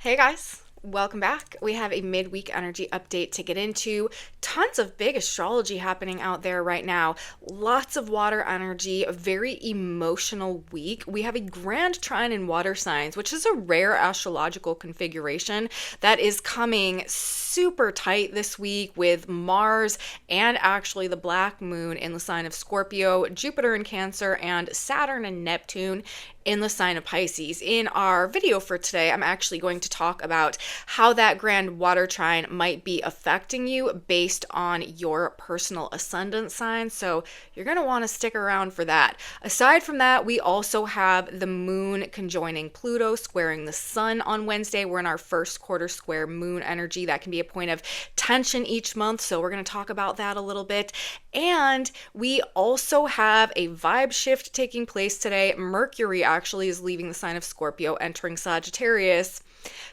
Hey guys, welcome back. We have a midweek energy update to get into. Tons of big astrology happening out there right now. Lots of water energy, a very emotional week. We have a grand trine in water signs, which is a rare astrological configuration that is coming super tight this week with Mars and actually the black moon in the sign of Scorpio, Jupiter in Cancer, and Saturn and Neptune in the sign of Pisces. In our video for today, I'm actually going to talk about how that grand water trine might be affecting you based on your personal ascendant sign. So you're going to want to stick around for that. Aside from that, we also have the moon conjoining Pluto, squaring the sun on Wednesday. We're in our first quarter square moon energy. That can be a point of tension each month. So we're going to talk about that a little bit. And we also have a vibe shift taking place today. Mercury actually is leaving the sign of Scorpio, entering Sagittarius,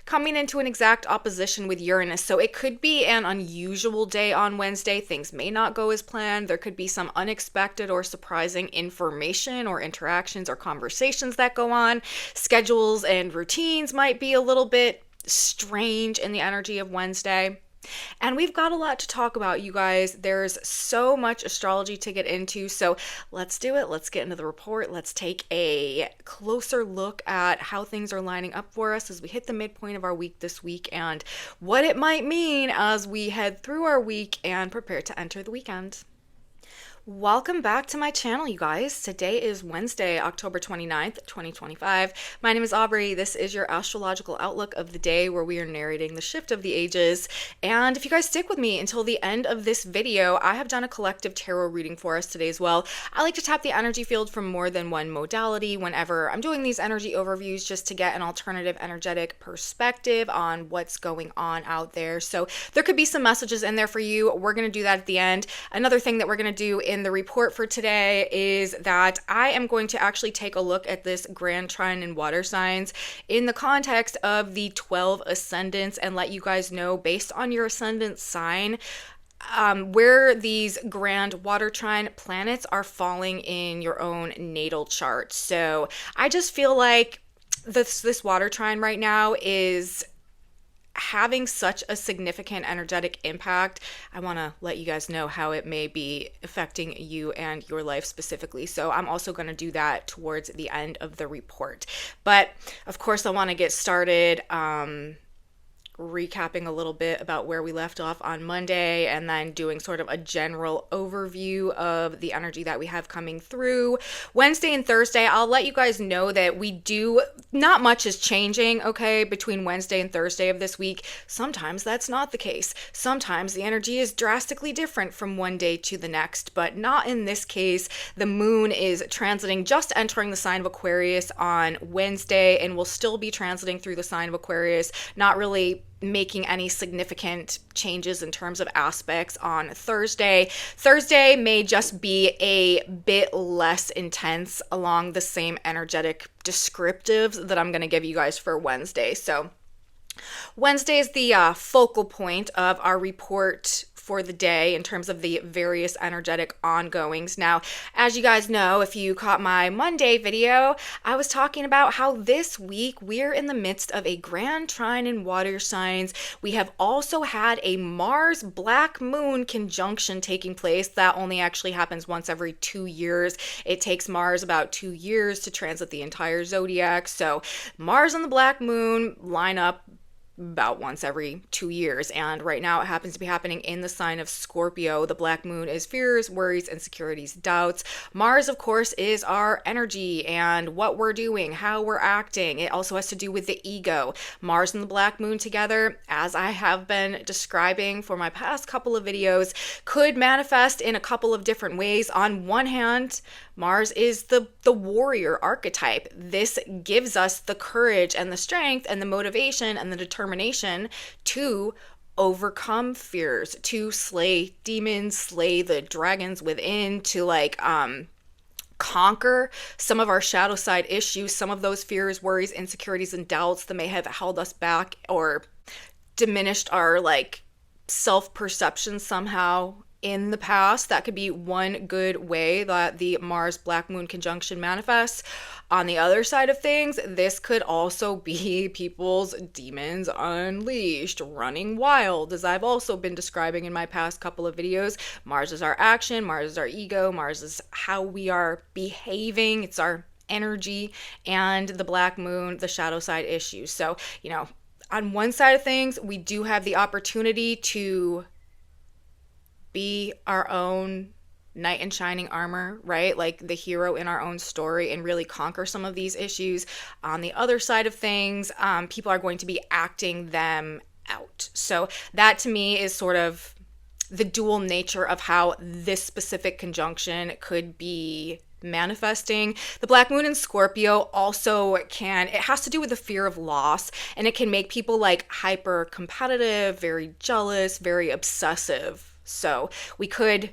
coming into an exact opposition with Uranus. So it could be an unusual day on Wednesday. Things may not go as planned. There could be some unexpected or surprising information or interactions or conversations that go on. Schedules and routines might be a little bit strange in the energy of Wednesday. And we've got a lot to talk about, you guys. There's so much astrology to get into, so let's do it. Let's get into the report. Let's take a closer look at how things are lining up for us as we hit the midpoint of our week this week and what it might mean as we head through our week and prepare to enter the weekend. Welcome back to my channel, you guys. Today is Wednesday, October 29th, 2025. My name is Aubrey. This is your astrological outlook of the day where we are narrating the shift of the ages. And if you guys stick with me until the end of this video, I have done a collective tarot reading for us today as well. I like to tap the energy field from more than one modality whenever I'm doing these energy overviews just to get an alternative energetic perspective on what's going on out there. So there could be some messages in there for you. We're going to do that at the end. Another thing that we're going to do in the report for today is that I am going to actually take a look at this grand trine in water signs in the context of the 12 ascendants and let you guys know based on your ascendant sign where these grand water trine planets are falling in your own natal chart. So I just feel like this water trine right now is having such a significant energetic impact. I want to let you guys know how it may be affecting you and your life specifically. So I'm also going to do that towards the end of the report. But of course, I want to get started recapping a little bit about where we left off on Monday and then doing sort of a general overview of the energy that we have coming through Wednesday and Thursday. I'll let you guys know that not much is changing, okay, between Wednesday and Thursday of this week. Sometimes that's not the case. Sometimes the energy is drastically different from one day to the next, but not in this case. The moon is transiting, just entering the sign of Aquarius on Wednesday, and will still be transiting through the sign of Aquarius, not really making any significant changes in terms of aspects on Thursday. Thursday may just be a bit less intense along the same energetic descriptives that I'm going to give you guys for Wednesday. So Wednesday is the focal point of our report for the day in terms of the various energetic ongoings. Now, as you guys know, if you caught my Monday video, I was talking about how this week we're in the midst of a grand trine in water signs. We have also had a Mars black moon conjunction taking place. That only actually happens once every 2 years. It takes Mars about 2 years to transit the entire zodiac. So Mars and the black moon line up about once every 2 years, and right now it happens to be happening in the sign of Scorpio. The black moon is fears, worries, insecurities, doubts. Mars, of course, is our energy and what we're doing, how we're acting. It also has to do with the ego. Mars and the black moon together, as I have been describing for my past couple of videos, could manifest in a couple of different ways. On one hand, Mars is the warrior archetype. This gives us the courage and the strength and the motivation and the determination to overcome fears, to slay demons, slay the dragons within, to conquer some of our shadow side issues, some of those fears, worries, insecurities, and doubts that may have held us back or diminished our self-perception somehow in the past. That could be one good way that the Mars Black Moon conjunction manifests. On the other side of things, this could also be people's demons unleashed, running wild, as I've also been describing in my past couple of videos. Mars is our action, Mars is our ego, Mars is how we are behaving, it's our energy, and the Black Moon, the shadow side issues. So, on one side of things, we do have the opportunity to be our own knight in shining armor, right? Like the hero in our own story, and really conquer some of these issues. On the other side of things, people are going to be acting them out. So that to me is sort of the dual nature of how this specific conjunction could be manifesting. The Black Moon in Scorpio also it has to do with the fear of loss, and it can make people like hyper competitive, very jealous, very obsessive. So we could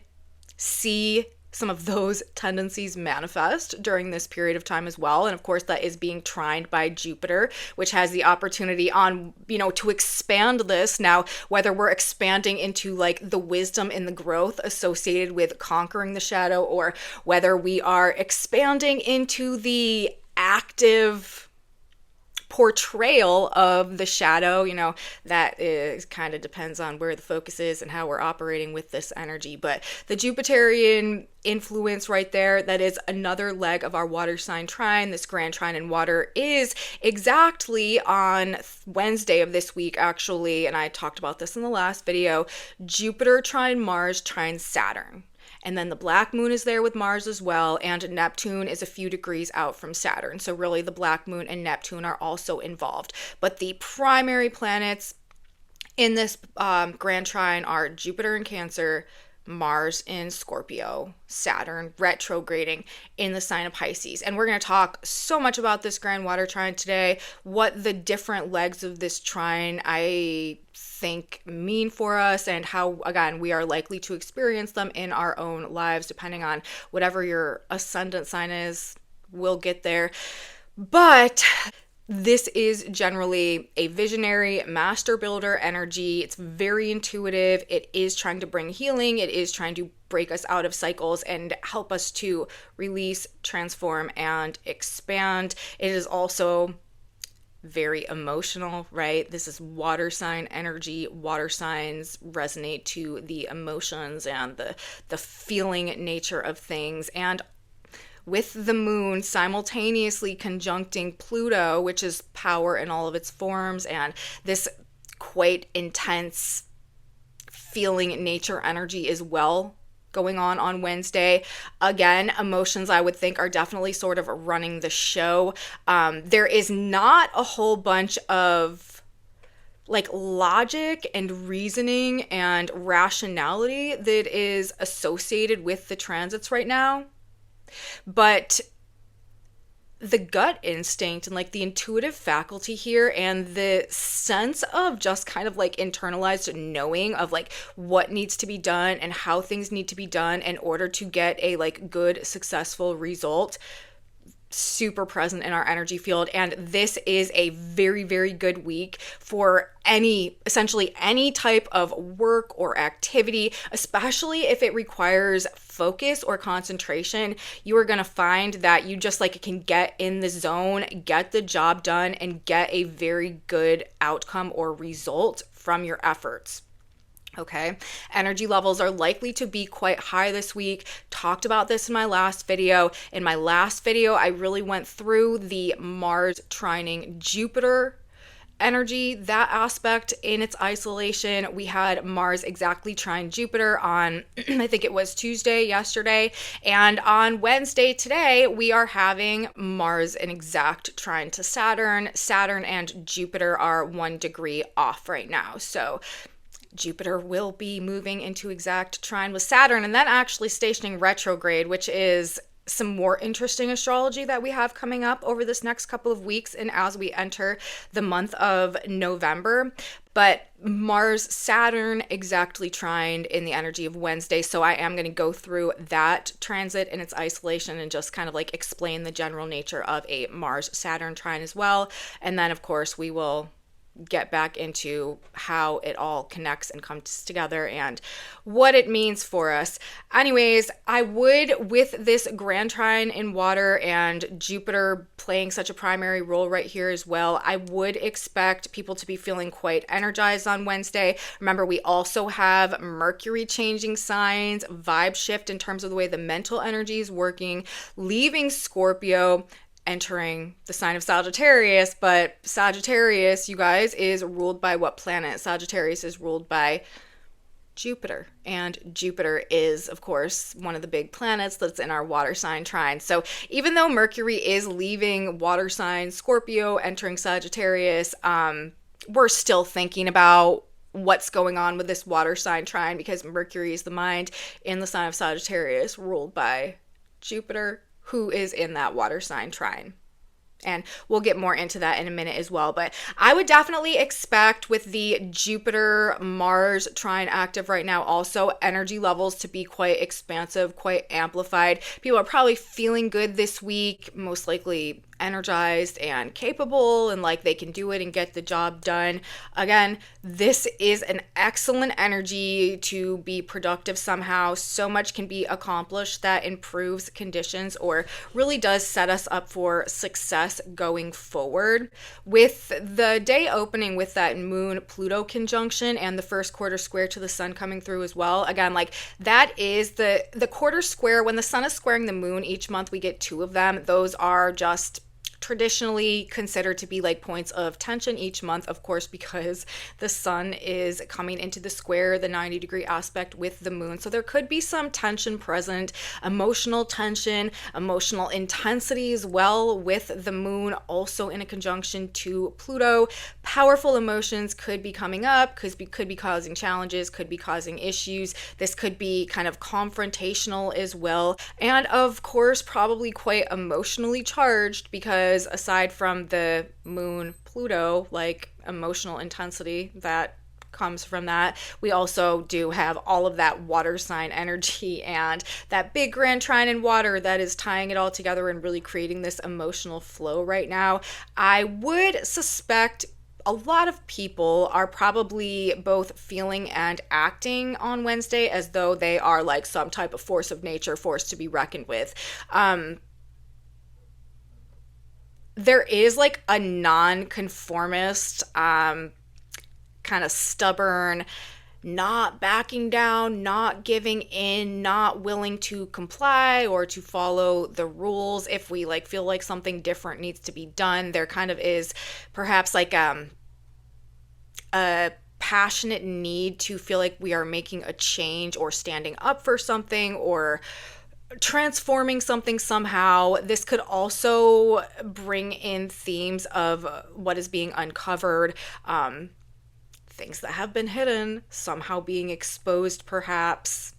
see some of those tendencies manifest during this period of time as well. And of course, that is being trined by Jupiter, which has the opportunity to expand this. Now, whether we're expanding into like the wisdom and the growth associated with conquering the shadow, or whether we are expanding into the active portrayal of the shadow, that is kind of depends on where the focus is and how we're operating with this energy. But the Jupiterian influence right there, that is another leg of our water sign trine. This grand trine in water is exactly on Wednesday of this week, actually, and I talked about this in the last video. Jupiter trine Mars trine Saturn. And then the Black Moon is there with Mars as well, and Neptune is a few degrees out from Saturn. So really the Black Moon and Neptune are also involved. But the primary planets in this grand trine are Jupiter in Cancer, Mars in Scorpio, Saturn retrograding in the sign of Pisces. And we're going to talk so much about this grand water trine today, what the different legs of this trine I think mean for us, and how, again, we are likely to experience them in our own lives, depending on whatever your ascendant sign is. We'll get there. But this is generally a visionary master builder energy. It's very intuitive. It is trying to bring healing. It is trying to break us out of cycles and help us to release, transform, and expand. It is also very emotional, right? This is water sign energy. Water signs resonate to the emotions and the feeling nature of things. And with the moon simultaneously conjuncting Pluto, which is power in all of its forms, and this quite intense feeling nature energy as well going on Wednesday. Again, emotions I would think are definitely sort of running the show. There is not a whole bunch of like logic and reasoning and rationality that is associated with the transits right now. But the gut instinct and like the intuitive faculty here, and the sense of just kind of like internalized knowing of like what needs to be done and how things need to be done in order to get a like good, successful result, super present in our energy field. And this is a very, very good week for essentially any type of work or activity, especially if it requires focus or concentration. You are going to find that you just like can get in the zone, get the job done, and get a very good outcome or result from your efforts. Okay, energy levels are likely to be quite high this week. Talked about this in my last video. In my last video, I really went through the Mars trining Jupiter energy, that aspect in its isolation. We had Mars exactly trine Jupiter on, I think it was Tuesday, yesterday. And on Wednesday, today, we are having Mars an exact trine to Saturn. Saturn and Jupiter are 1 degree off right now. So Jupiter will be moving into exact trine with Saturn, and then actually stationing retrograde, which is some more interesting astrology that we have coming up over this next couple of weeks and as we enter the month of November. But Mars Saturn exactly trined in the energy of Wednesday, so I am going to go through that transit in its isolation and just kind of like explain the general nature of a Mars Saturn trine as well. And then of course we will get back into how it all connects and comes together and what it means for us. Anyways, I would, with this grand trine in water and Jupiter playing such a primary role right here as well, I would expect people to be feeling quite energized on Wednesday. Remember, we also have Mercury changing signs, vibe shift in terms of the way the mental energy is working, leaving Scorpio, entering the sign of Sagittarius. But Sagittarius, you guys, is ruled by what planet? Sagittarius is ruled by Jupiter, and Jupiter is, of course, one of the big planets that's in our water sign trine. So even though Mercury is leaving water sign Scorpio, entering Sagittarius, we're still thinking about what's going on with this water sign trine, because Mercury is the mind in the sign of Sagittarius, ruled by Jupiter, who is in that water sign trine. And we'll get more into that in a minute as well. But I would definitely expect, with the Jupiter-Mars trine active right now, also energy levels to be quite expansive, quite amplified. People are probably feeling good this week, most likely energized and capable, and like they can do it and get the job done. Again, this is an excellent energy to be productive somehow. So much can be accomplished that improves conditions or really does set us up for success going forward. With the day opening with that Moon-Pluto conjunction and the first quarter square to the sun coming through as well, again, like that is the quarter square. When the sun is squaring the moon each month, we get 2 of them. Those are just traditionally considered to be like points of tension each month, of course, because the sun is coming into the square, the 90-degree aspect with the moon. So there could be some tension present, emotional tension, emotional intensity as well, with the moon also in a conjunction to Pluto. Powerful emotions could be coming up, could be causing challenges, could be causing issues. This could be kind of confrontational as well. And of course, probably quite emotionally charged, because aside from the moon Pluto, like emotional intensity that comes from that, we also do have all of that water sign energy and that big grand trine in water that is tying it all together and really creating this emotional flow right now. I would suspect a lot of people are probably both feeling and acting on Wednesday as though they are like some type of force of nature, force to be reckoned with. There is like a non-conformist, kind of stubborn, not backing down, not giving in, not willing to comply or to follow the rules. If we like feel like something different needs to be done, there kind of is perhaps like a passionate need to feel like we are making a change or standing up for something or transforming something somehow. This could also bring in themes of what is being uncovered, things that have been hidden, somehow being exposed perhaps.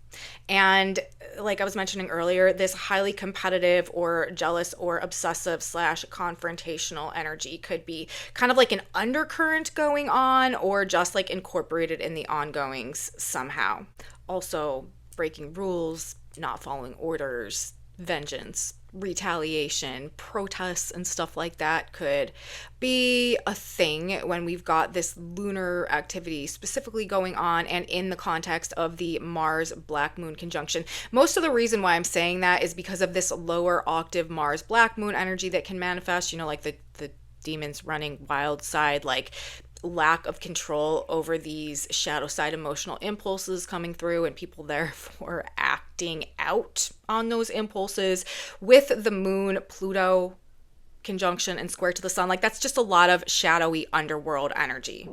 And like I was mentioning earlier, this highly competitive or jealous or obsessive / confrontational energy could be kind of like an undercurrent going on, or just like incorporated in the ongoings somehow. Also, breaking rules, not following orders, vengeance, retaliation, protests, and stuff like that could be a thing when we've got this lunar activity specifically going on and in the context of the Mars Black Moon conjunction. Most of the reason why I'm saying that is because of this lower octave Mars Black Moon energy that can manifest, like the demons running wild side, like lack of control over these shadow side emotional impulses coming through, and people therefore acting out on those impulses with the moon Pluto conjunction and square to the sun. Like that's just a lot of shadowy underworld energy.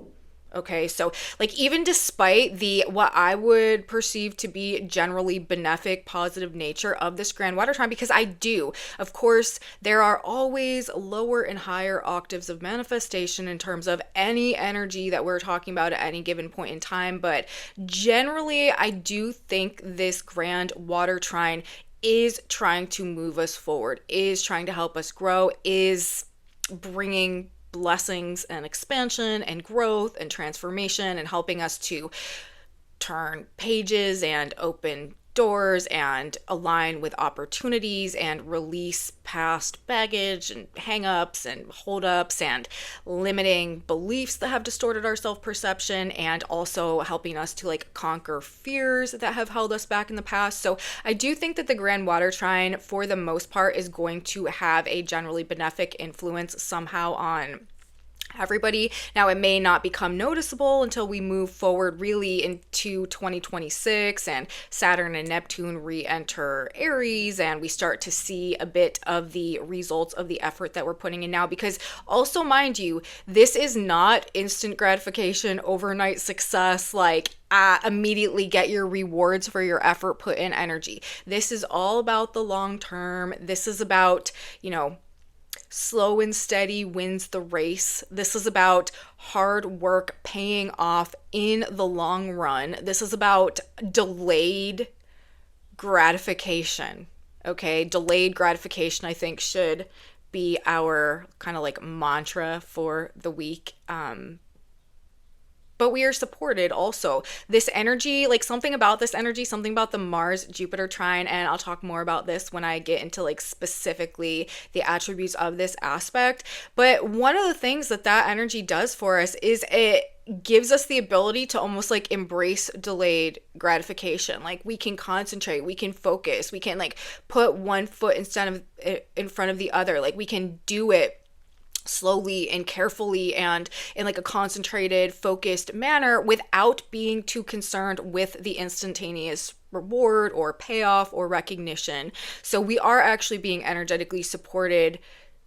Okay, so like even despite the what I would perceive to be generally benefic, positive nature of this grand water trine, because I do, of course, there are always lower and higher octaves of manifestation in terms of any energy that we're talking about at any given point in time. But generally, I do think this grand water trine is trying to move us forward, is trying to help us grow, is bringing blessings and expansion and growth and transformation and helping us to turn pages and open doors and align with opportunities and release past baggage and hang-ups and hold-ups and limiting beliefs that have distorted our self-perception, and also helping us to like conquer fears that have held us back in the past. So I do think that the Grand Water Trine, for the most part, is going to have a generally benefic influence somehow on everybody. Now, it may not become noticeable until we move forward really into 2026 and Saturn and Neptune re-enter Aries, and we start to see a bit of the results of the effort that we're putting in now. Because also, mind you, this is not instant gratification, overnight success, like immediately get your rewards for your effort put in energy. This is all about the long term. This is about, slow and steady wins the race. This is about hard work paying off in the long run. This is about delayed gratification. Okay, delayed gratification, I think, should be our kind of like mantra for the week. But we are supported also. This energy, like something about this energy, something about the Mars-Jupiter trine, and I'll talk more about this when I get into like specifically the attributes of this aspect. But one of the things that energy does for us is it gives us the ability to almost like embrace delayed gratification. Like we can concentrate, we can focus, we can like put one foot in front of the other. Like we can do it slowly and carefully and in like a concentrated, focused manner without being too concerned with the instantaneous reward or payoff or recognition. So we are actually being energetically supported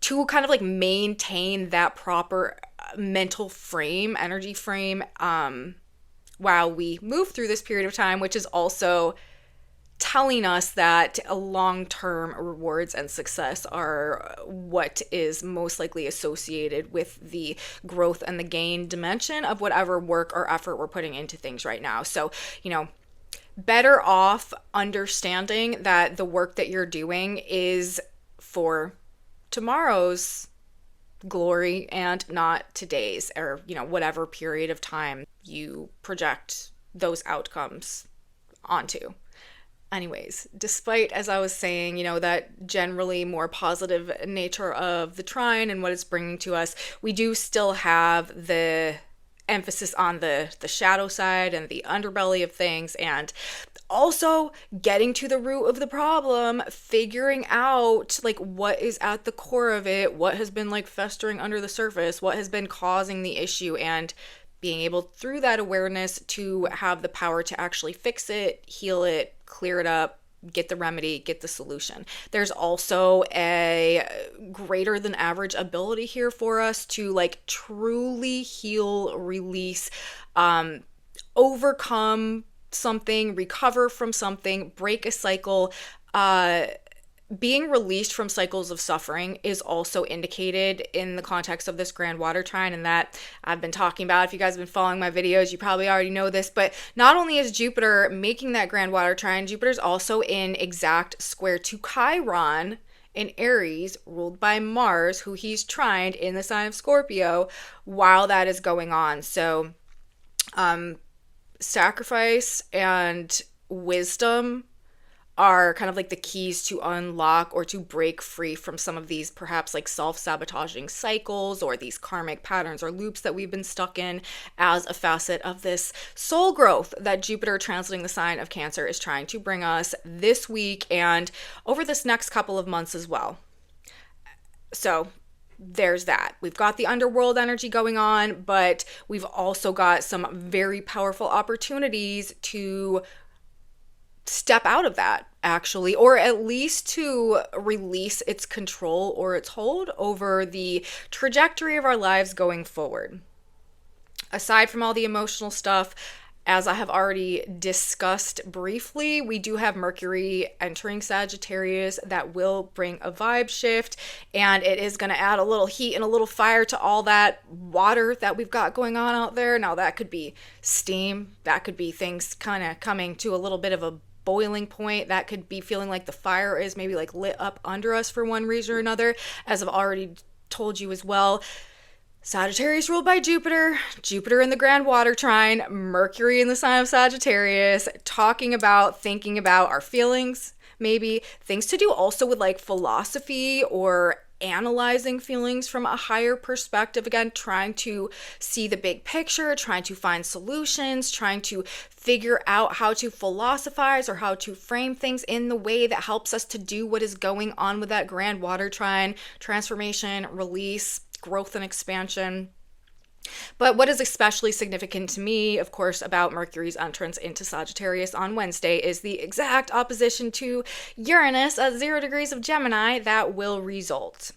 to kind of like maintain that proper mental frame, energy frame, while we move through this period of time, which is also telling us that long-term rewards and success are what is most likely associated with the growth and the gain dimension of whatever work or effort we're putting into things right now. So, better off understanding that the work that you're doing is for tomorrow's glory and not today's, or, whatever period of time you project those outcomes onto. Anyways, despite, as I was saying, that generally more positive nature of the trine and what it's bringing to us, we do still have the emphasis on the shadow side and the underbelly of things, and also getting to the root of the problem, figuring out like what is at the core of it, what has been like festering under the surface, what has been causing the issue, and being able through that awareness to have the power to actually fix it, heal it, clear it up, get the remedy, get the solution. There's also a greater than average ability here for us to like truly heal, release, overcome something, recover from something, break a cycle. Being released from cycles of suffering is also indicated in the context of this Grand Water Trine, and that I've been talking about. If you guys have been following my videos, you probably already know this, but not only is Jupiter making that Grand Water Trine, Jupiter's also in exact square to Chiron in Aries, ruled by Mars, who he's trined in the sign of Scorpio while that is going on. So, sacrifice and wisdom are kind of like the keys to unlock or to break free from some of these perhaps like self-sabotaging cycles or these karmic patterns or loops that we've been stuck in as a facet of this soul growth that Jupiter transiting the sign of Cancer is trying to bring us this week and over this next couple of months as well. So there's that. We've got the underworld energy going on, but we've also got some very powerful opportunities to step out of that, actually, or at least to release its control or its hold over the trajectory of our lives going forward. Aside from all the emotional stuff, as I have already discussed briefly, we do have Mercury entering Sagittarius that will bring a vibe shift, and it is going to add a little heat and a little fire to all that water that we've got going on out there. Now, that could be steam, that could be things kind of coming to a little bit of a boiling point, that could be feeling like the fire is maybe like lit up under us for one reason or another. As I've already told you as well, Sagittarius ruled by Jupiter, Jupiter in the grand water trine, Mercury in the sign of Sagittarius, talking about, thinking about our feelings, maybe things to do also with like philosophy or analyzing feelings from a higher perspective. Again, trying to see the big picture, trying to find solutions, trying to figure out how to philosophize or how to frame things in the way that helps us to do what is going on with that grand water trine: transformation, release, growth and expansion. But what is especially significant to me, of course, about Mercury's entrance into Sagittarius on Wednesday is the exact opposition to Uranus at 0 degrees of Gemini that will result.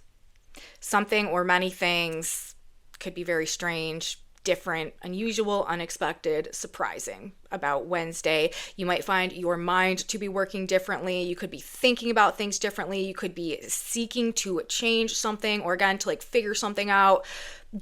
Something or many things could be very strange, different, unusual, unexpected, surprising about Wednesday. You might find your mind to be working differently. You could be thinking about things differently. You could be seeking to change something, or again, to like figure something out,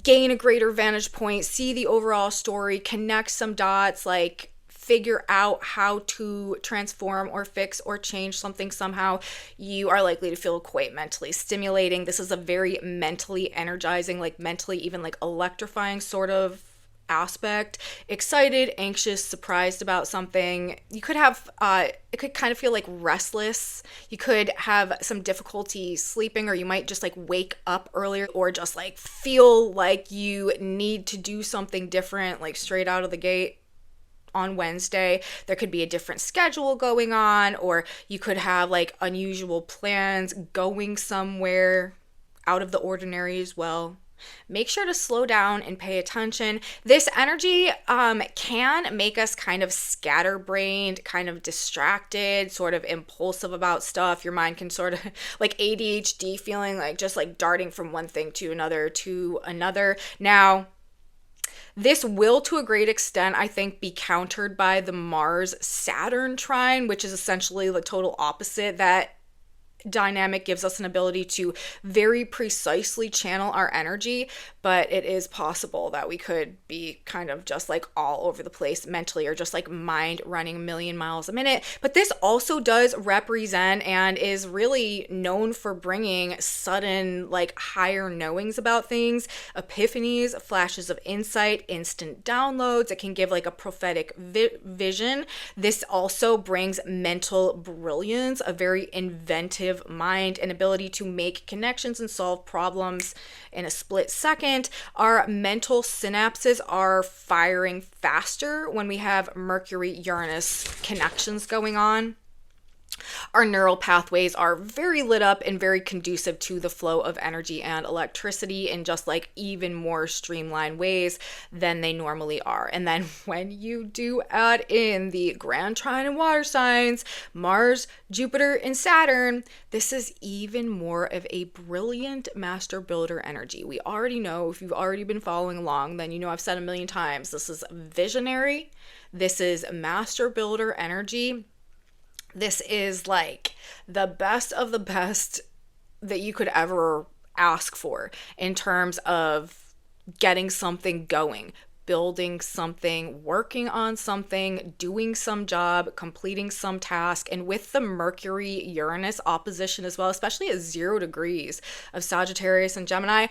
gain a greater vantage point, see the overall story, connect some dots, like figure out how to transform or fix or change something somehow. You are likely to feel quite mentally stimulating. This is a very mentally energizing, like mentally even like electrifying sort of aspect. Excited, anxious, surprised about something. You could have it could kind of feel like restless. You could have some difficulty sleeping, or you might just like wake up earlier, or just like feel like you need to do something different like straight out of the gate. On Wednesday, there could be a different schedule going on, or you could have like unusual plans going somewhere out of the ordinary as well. Make sure to slow down and pay attention. This energy can make us kind of scatterbrained, kind of distracted, sort of impulsive about stuff. Your mind can sort of like ADHD feeling, like just like darting from one thing to another. Now, this will, to a great extent, I think, be countered by the Mars-Saturn trine, which is essentially the total opposite. That dynamic gives us an ability to very precisely channel our energy, but it is possible that we could be kind of just like all over the place mentally, or just like mind running a million miles a minute. But this also does represent and is really known for bringing sudden, like higher knowings about things, epiphanies, flashes of insight, instant downloads. It can give like a prophetic vision. This also brings mental brilliance, a very inventive mind, and ability to make connections and solve problems in a split second. Our mental synapses are firing faster when we have Mercury-Uranus connections going on. Our neural pathways are very lit up and very conducive to the flow of energy and electricity in just like even more streamlined ways than they normally are. And then when you do add in the grand trine and water signs, Mars, Jupiter, and Saturn, this is even more of a brilliant master builder energy. We already know, if you've already been following along, then you know I've said a million times, this is visionary. This is master builder energy. This is like the best of the best that you could ever ask for in terms of getting something going, building something, working on something, doing some job, completing some task. And with the Mercury-Uranus opposition as well, especially at 0 degrees of Sagittarius and Gemini,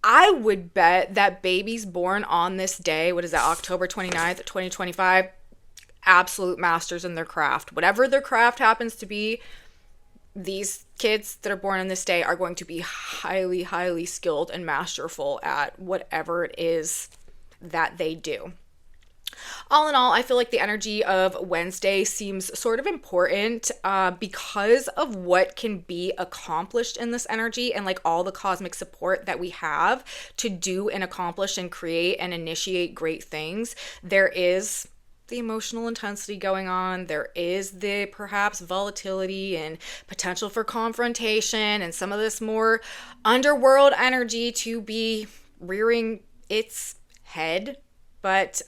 I would bet that babies born on this day, what is that, October 29th, 2025, absolute masters in their craft. Whatever their craft happens to be, these kids that are born on this day are going to be highly, highly skilled and masterful at whatever it is that they do. All in all, I feel like the energy of Wednesday seems sort of important because of what can be accomplished in this energy, and like all the cosmic support that we have to do and accomplish and create and initiate great things. There is the emotional intensity going on. There is the perhaps volatility and potential for confrontation, and some of this more underworld energy to be rearing its head. But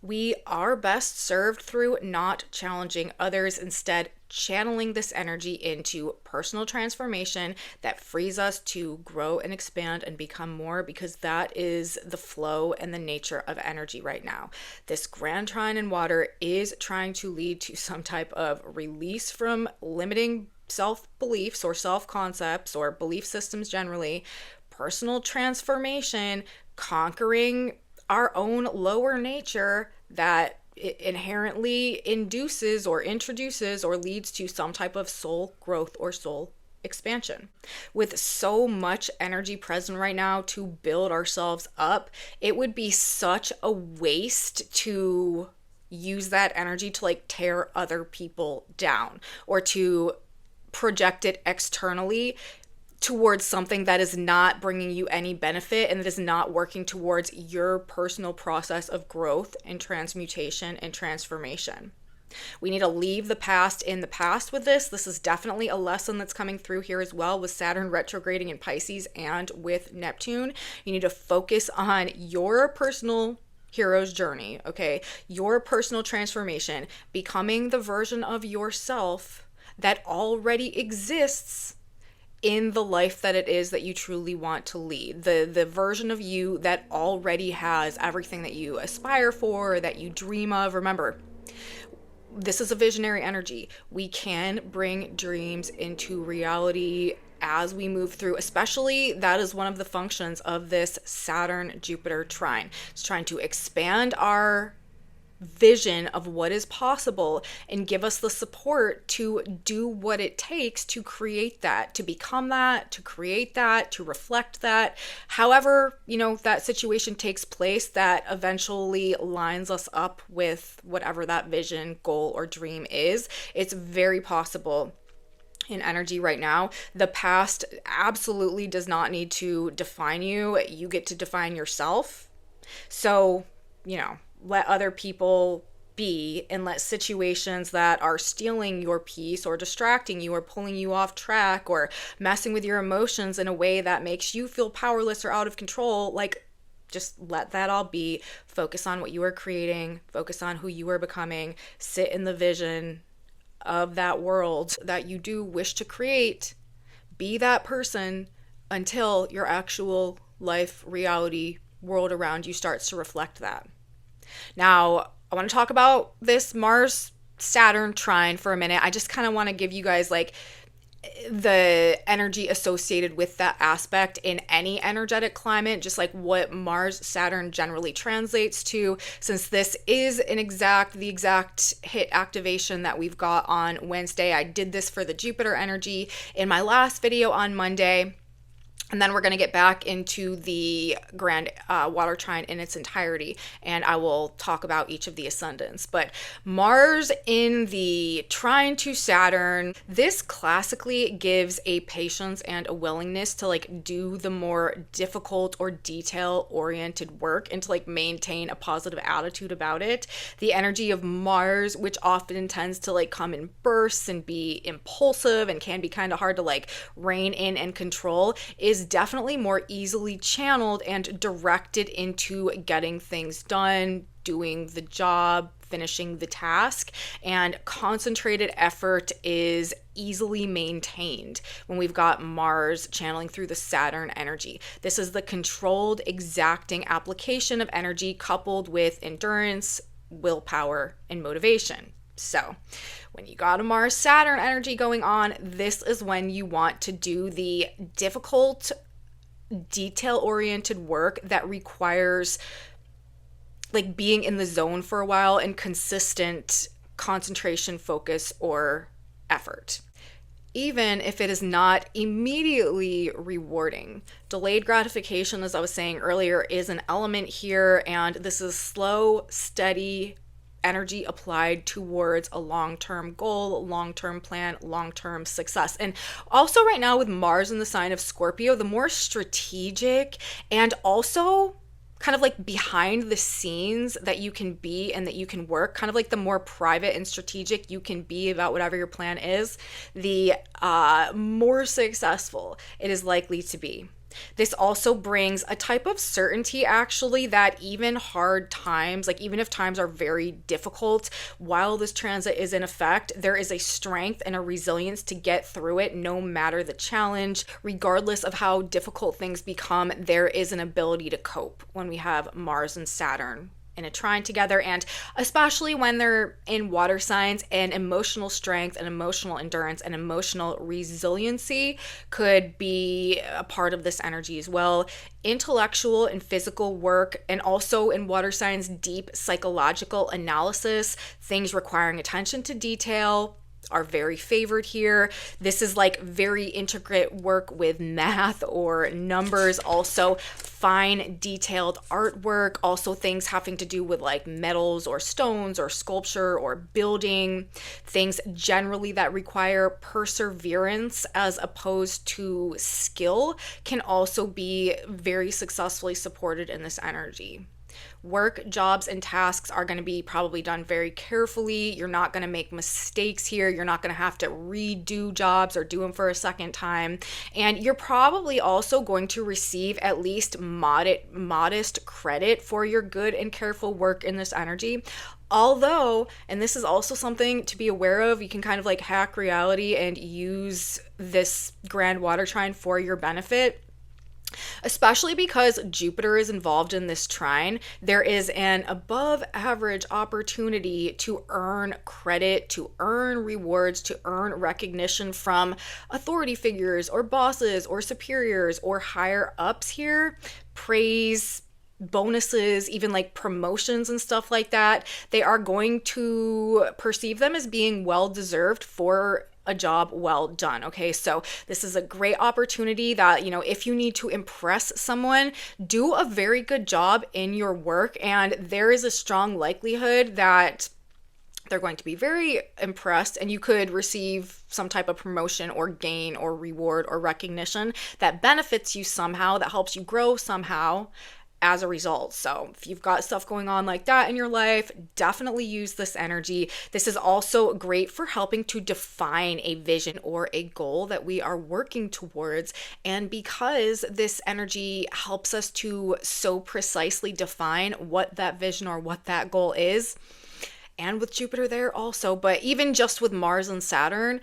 we are best served through not challenging others, instead channeling this energy into personal transformation that frees us to grow and expand and become more, because that is the flow and the nature of energy right now. This grand trine in water is trying to lead to some type of release from limiting self-beliefs or self-concepts or belief systems generally, personal transformation, conquering our own lower nature that it inherently induces or introduces or leads to some type of soul growth or soul expansion. With so much energy present right now to build ourselves up, it would be such a waste to use that energy to like tear other people down or to project it externally towards something that is not bringing you any benefit and that is not working towards your personal process of growth and transmutation and transformation. We need to leave the past in the past with this. This is definitely a lesson that's coming through here as well with Saturn retrograding in Pisces and with Neptune. You need to focus on your personal hero's journey, okay? Your personal transformation, becoming the version of yourself that already exists in the life that it is that you truly want to lead. The version of you that already has everything that you aspire for, that you dream of. Remember, this is a visionary energy. We can bring dreams into reality as we move through, especially that is one of the functions of this Saturn-Jupiter trine. It's trying to expand our vision of what is possible and give us the support to do what it takes to create that, to become that, to create that, to reflect that. However, that situation takes place that eventually lines us up with whatever that vision, goal, or dream is. It's very possible in energy right now. The past absolutely does not need to define you. You get to define yourself. So, let other people be and let situations that are stealing your peace or distracting you or pulling you off track or messing with your emotions in a way that makes you feel powerless or out of control, just let that all be. Focus on what you are creating, focus on who you are becoming, sit in the vision of that world that you do wish to create. Be that person until your actual life, reality, world around you starts to reflect that. Now, I want to talk about this Mars-Saturn trine for a minute. I just kind of want to give you guys the energy associated with that aspect in any energetic climate, just like what Mars-Saturn generally translates to, since this is the exact hit activation that we've got on Wednesday. I did this for the Jupiter energy in my last video on Monday. And then we're going to get back into the grand water trine in its entirety, and I will talk about each of the ascendants. But Mars in the trine to Saturn, this classically gives a patience and a willingness to do the more difficult or detail-oriented work and to maintain a positive attitude about it. The energy of Mars, which often tends to come in bursts and be impulsive and can be kind of hard to rein in and control, is definitely more easily channeled and directed into getting things done, doing the job, finishing the task, and concentrated effort is easily maintained when we've got Mars channeling through the Saturn energy. This is the controlled, exacting application of energy coupled with endurance, willpower, and motivation. So when you got a Mars-Saturn energy going on, this is when you want to do the difficult, detail-oriented work that requires being in the zone for a while and consistent concentration, focus, or effort. Even if it is not immediately rewarding. Delayed gratification, as I was saying earlier, is an element here, and this is slow, steady energy applied towards a long-term goal, long-term plan, long-term success. And also right now with Mars in the sign of Scorpio, the more strategic and also kind of behind the scenes that you can be and that you can work, kind of the more private and strategic you can be about whatever your plan is, the more successful it is likely to be. This also brings a type of certainty, actually, that even hard times, even if times are very difficult, while this transit is in effect, there is a strength and a resilience to get through it no matter the challenge. Regardless of how difficult things become, there is an ability to cope when we have Mars and Saturn in a trine together, and especially when they're in water signs, and emotional strength and emotional endurance and emotional resiliency could be a part of this energy as well. Intellectual and physical work, and also in water signs, deep psychological analysis, things requiring attention to detail, are very favored here. This is like very intricate work with math or numbers, also fine detailed artwork, also things having to do with like metals or stones or sculpture or building, things generally that require perseverance as opposed to skill can also be very successfully supported in this energy. Work, jobs, and tasks are going to be probably done very carefully. You're not going to make mistakes here. You're not going to have to redo jobs or do them for a second time. And you're probably also going to receive at least modest credit for your good and careful work in this energy. Although, and this is also something to be aware of, you can kind of like hack reality and use this grand water trine for your benefit. Especially because Jupiter is involved in this trine, there is an above average opportunity to earn credit, to earn rewards, to earn recognition from authority figures or bosses or superiors or higher ups here. Praise, bonuses, even like promotions and stuff like that. They are going to perceive them as being well deserved for a job well done. Okay, so this is a great opportunity that, you know, if you need to impress someone, do a very good job in your work, and there is a strong likelihood that they're going to be very impressed, and you could receive some type of promotion or gain or reward or recognition that benefits you somehow, that helps you grow somehow as a result. So if you've got stuff going on like that in your life, definitely use this energy. This is also great for helping to define a vision or a goal that we are working towards. And because this energy helps us to so precisely define what that vision or what that goal is, and with Jupiter there also, but even just with Mars and Saturn,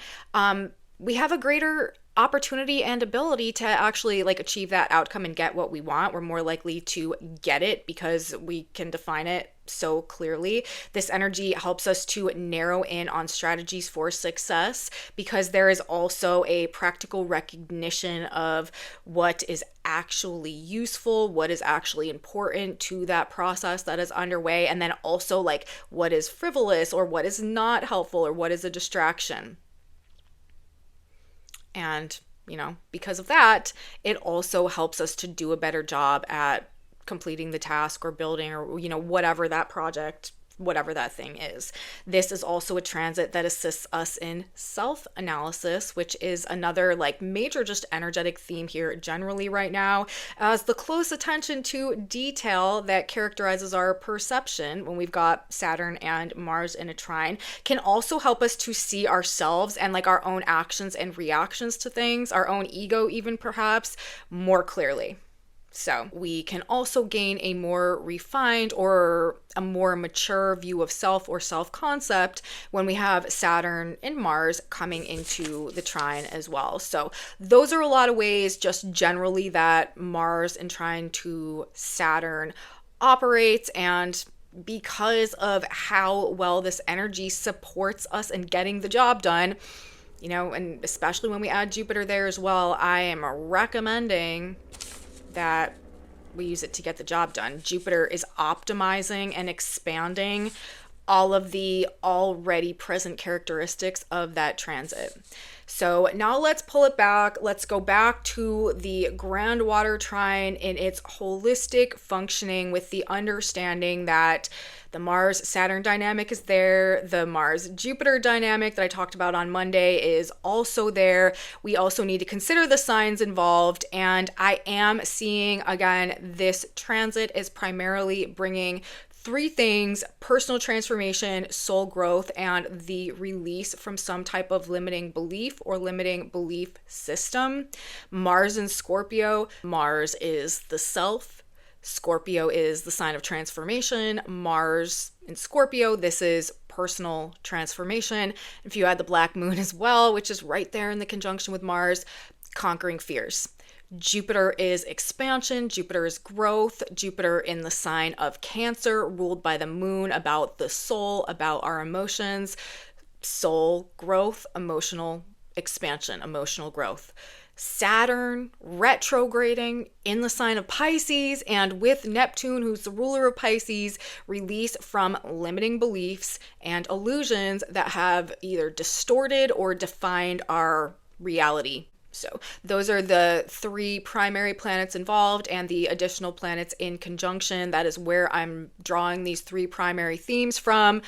we have a greater opportunity and ability to actually like achieve that outcome and get what we want. We're more likely to get it because we can define it so clearly. This energy helps us to narrow in on strategies for success because there is also a practical recognition of what is actually useful, what is actually important to that process that is underway, and then also like what is frivolous or what is not helpful or what is a distraction. And, you know, because of that, it also helps us to do a better job at completing the task or building or, you know, whatever that project, whatever that thing is. This is also a transit that assists us in self-analysis, which is another like major just energetic theme here generally right now, as the close attention to detail that characterizes our perception when we've got Saturn and Mars in a trine can also help us to see ourselves and like our own actions and reactions to things, our own ego even perhaps, more clearly. So we can also gain a more refined or a more mature view of self or self-concept when we have Saturn and Mars coming into the trine as well. So those are a lot of ways just generally that Mars and trine to Saturn operates, and because of how well this energy supports us in getting the job done, you know, and especially when we add Jupiter there as well, I am recommending that we use it to get the job done. Jupiter is optimizing and expanding all of the already present characteristics of that transit. So now let's pull it back. Let's go back to the grand water trine in its holistic functioning with the understanding that the Mars-Saturn dynamic is there. The Mars-Jupiter dynamic that I talked about on Monday is also there. We also need to consider the signs involved. And I am seeing, again, this transit is primarily bringing three things: personal transformation, soul growth, and the release from some type of limiting belief or limiting belief system. Mars in Scorpio. Mars is the self. Scorpio is the sign of transformation. Mars in Scorpio, this is personal transformation. If you add the black moon as well, which is right there in the conjunction with Mars, conquering fears. Jupiter is expansion, Jupiter is growth, Jupiter in the sign of Cancer, ruled by the moon, about the soul, about our emotions, soul growth, emotional expansion, emotional growth. Saturn retrograding in the sign of Pisces, and with Neptune, who's the ruler of Pisces, release from limiting beliefs and illusions that have either distorted or defined our reality. So those are the three primary planets involved, and the additional planets in conjunction. That is where I'm drawing these three primary themes from: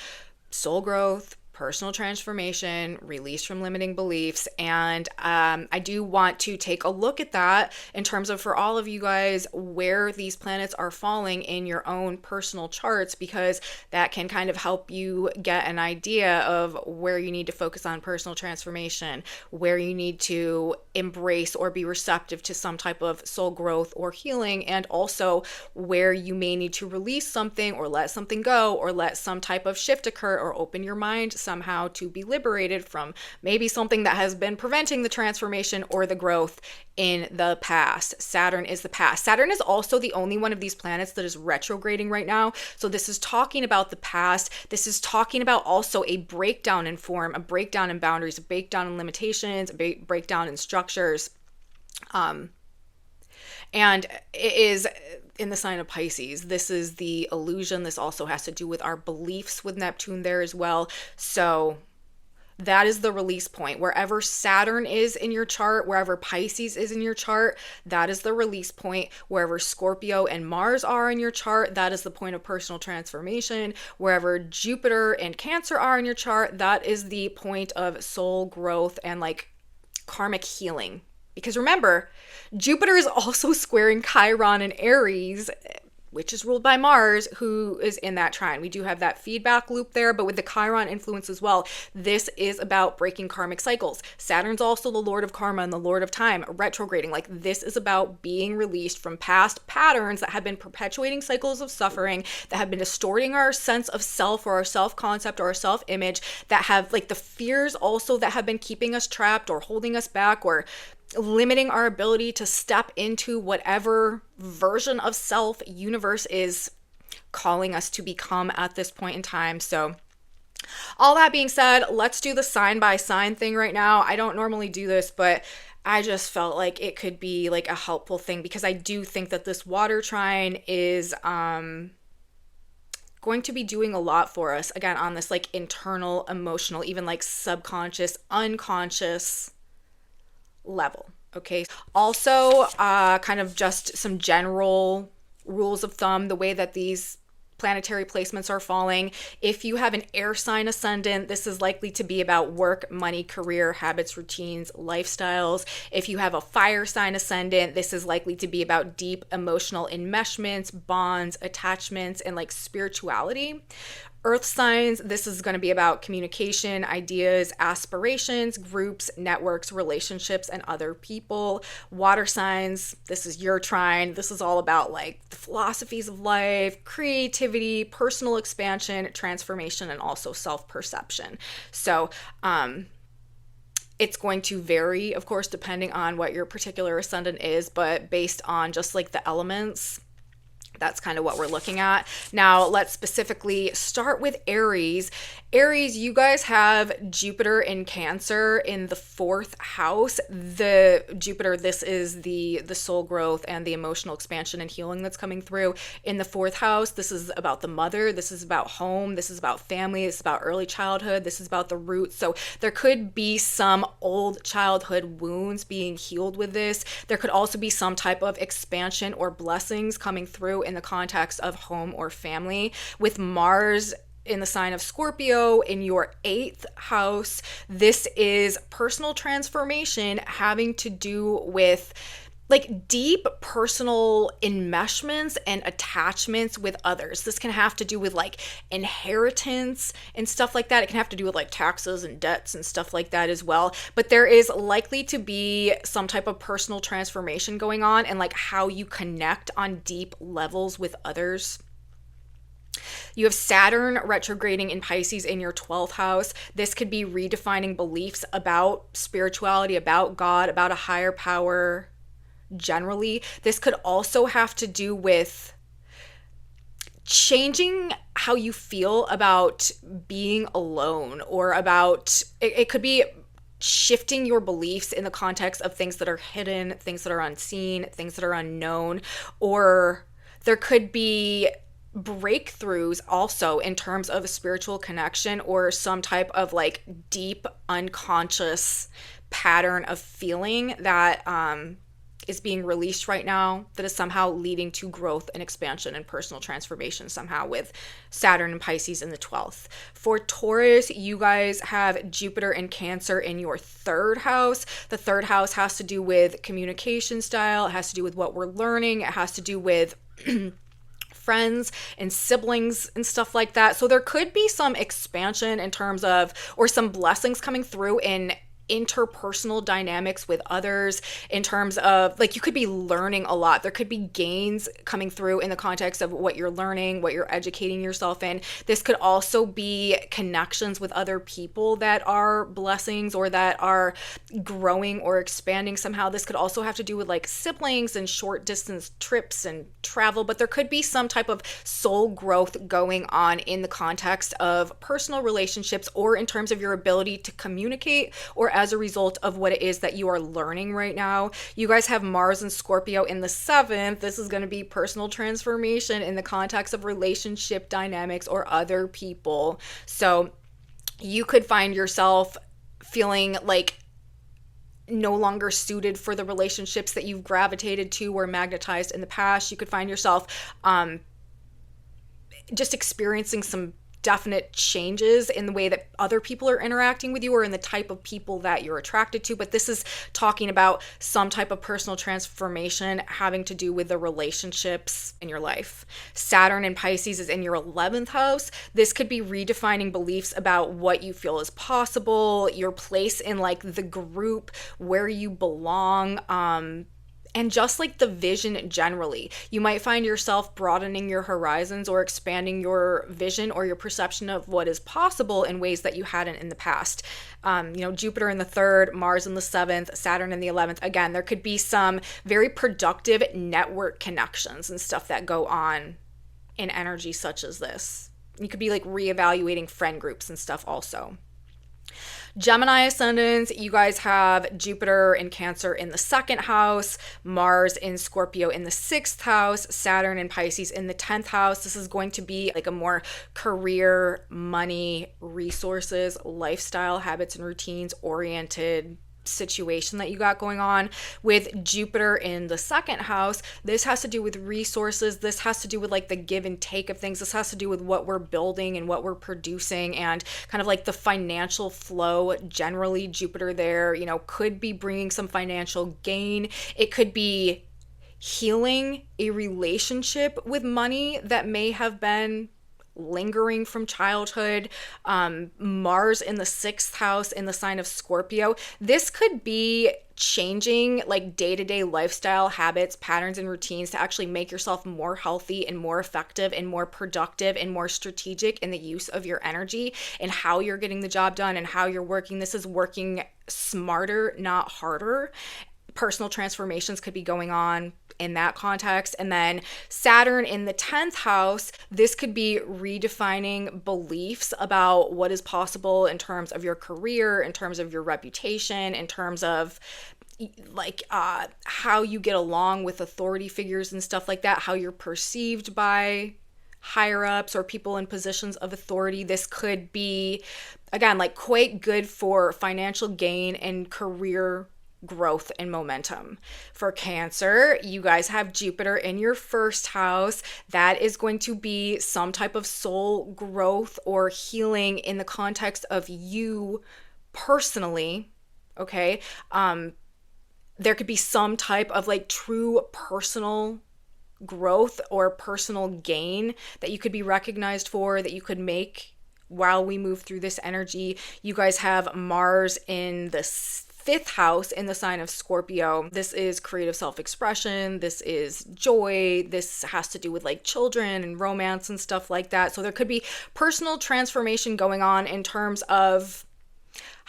soul growth, personal transformation, release from limiting beliefs. And I do want to take a look at that in terms of, for all of you guys, where these planets are falling in your own personal charts, because that can kind of help you get an idea of where you need to focus on personal transformation, where you need to embrace or be receptive to some type of soul growth or healing, and also where you may need to release something or let something go or let some type of shift occur or open your mind somehow to be liberated from maybe something that has been preventing the transformation or the growth in the past. Saturn is the past. Saturn is also the only one of these planets that is retrograding right now. So this is talking about the past. This is talking about also a breakdown in form, a breakdown in boundaries, a breakdown in limitations, a breakdown in structures. And it is in the sign of Pisces. This is the illusion. This also has to do with our beliefs with Neptune there as well. So that is the release point. Wherever Saturn is in your chart, wherever Pisces is in your chart, that is the release point. Wherever Scorpio and Mars are in your chart, that is the point of personal transformation. Wherever Jupiter and Cancer are in your chart, that is the point of soul growth and like karmic healing. Because remember, Jupiter is also squaring Chiron and Aries, which is ruled by Mars, who is in that trine. We do have that feedback loop there, but with the Chiron influence as well, this is about breaking karmic cycles. Saturn's also the Lord of Karma and the Lord of Time, retrograding. Like, this is about being released from past patterns that have been perpetuating cycles of suffering, that have been distorting our sense of self or our self-concept or our self-image, that have like the fears also that have been keeping us trapped or holding us back or limiting our ability to step into whatever version of self universe is calling us to become at this point in time. So all that being said, let's do the sign by sign thing right now. I don't normally do this, but I just felt like it could be like a helpful thing, because I do think that this water trine is going to be doing a lot for us, again, on this like internal, emotional, even like subconscious, unconscious level. Okay. Also, kind of just some general rules of thumb, the way that these planetary placements are falling. If you have an air sign ascendant, this is likely to be about work, money, career, habits, routines, lifestyles. If you have a fire sign ascendant, this is likely to be about deep emotional enmeshments, bonds, attachments, and like spirituality. Earth signs, this is going to be about communication, ideas, aspirations, groups, networks, relationships, and other people. Water signs, this is your trine. This is all about like the philosophies of life, creativity, personal expansion, transformation, and also self-perception. So, it's going to vary, of course, depending on what your particular ascendant is, but based on just like the elements, that's kind of what we're looking at. Now, let's specifically start with Aries. Aries, you guys have Jupiter in Cancer in the 4th house. The Jupiter, this is the soul growth and the emotional expansion and healing that's coming through. In the 4th house, this is about the mother. This is about home. This is about family. This is about early childhood. This is about the roots. So there could be some old childhood wounds being healed with this. There could also be some type of expansion or blessings coming through in the context of home or family. With Mars in the sign of Scorpio in your 8th house, this is personal transformation having to do with like deep personal enmeshments and attachments with others. This can have to do with like inheritance and stuff like that. It can have to do with like taxes and debts and stuff like that as well. But there is likely to be some type of personal transformation going on and like how you connect on deep levels with others. You have Saturn retrograding in Pisces in your 12th house. This could be redefining beliefs about spirituality, about God, about a higher power, generally. This could also have to do with changing how you feel about being alone, or about, it could be shifting your beliefs in the context of things that are hidden, things that are unseen, things that are unknown, or there could be breakthroughs also in terms of a spiritual connection or some type of like deep unconscious pattern of feeling that is being released right now, that is somehow leading to growth and expansion and personal transformation somehow, with Saturn and Pisces in the 12th. For Taurus, you guys have Jupiter and Cancer in your third house. The third house has to do with communication style. It has to do with what we're learning. It has to do with friends and siblings and stuff like that. So there could be some expansion in terms of, or some blessings coming through in interpersonal dynamics with others, in terms of like, you could be learning a lot. There could be gains coming through in the context of what you're learning, what you're educating yourself in. This could also be connections with other people that are blessings or that are growing or expanding somehow. This could also have to do with like siblings and short distance trips and travel, but there could be some type of soul growth going on in the context of personal relationships, or in terms of your ability to communicate, or as a result of what it is that you are learning right now. You guys have Mars and Scorpio in the 7th. This is going to be personal transformation in the context of relationship dynamics or other people. So you could find yourself feeling like no longer suited for the relationships that you've gravitated to or magnetized in the past. You could find yourself just experiencing some definite changes in the way that other people are interacting with you, or in the type of people that you're attracted to. But this is talking about some type of personal transformation having to do with the relationships in your life. Saturn in Pisces is in your 11th house. This could be redefining beliefs about what you feel is possible, your place in like the group, where you belong, and just like the vision generally. You might find yourself broadening your horizons or expanding your vision or your perception of what is possible in ways that you hadn't in the past. Jupiter in the 3rd, Mars in the 7th, Saturn in the 11th. Again, there could be some very productive network connections and stuff that go on in energy such as this. You could be like reevaluating friend groups and stuff also. Gemini ascendants, you guys have Jupiter in Cancer in the 2nd house, Mars in Scorpio in the 6th house, Saturn in Pisces in the 10th house. This is going to be like a more career, money, resources, lifestyle, habits and routines oriented situation that you got going on. With Jupiter in the 2nd house, this has to do with resources. This has to do with like the give and take of things. This has to do with what we're building and what we're producing, and kind of like the financial flow generally. Jupiter there, could be bringing some financial gain. It could be healing a relationship with money that may have been lingering from childhood. Mars in the 6th house in the sign of Scorpio. This could be changing like day-to-day lifestyle habits, patterns, and routines to actually make yourself more healthy and more effective and more productive and more strategic in the use of your energy and how you're getting the job done and how you're working. This is working smarter, not harder. Personal transformations could be going on in that context. And then Saturn in the 10th house, this could be redefining beliefs about what is possible in terms of your career, in terms of your reputation, in terms of like how you get along with authority figures and stuff like that, how you're perceived by higher ups or people in positions of authority. This could be, again, like quite good for financial gain and career growth and momentum. For Cancer, you guys have Jupiter in your 1st house. That is going to be some type of soul growth or healing in the context of you personally. Okay. There could be some type of like true personal growth or personal gain that you could be recognized for, that you could make while we move through this energy. You guys have Mars in the 5th house in the sign of Scorpio. This is creative self-expression. This is joy. This has to do with like children and romance and stuff like that. So there could be personal transformation going on in terms of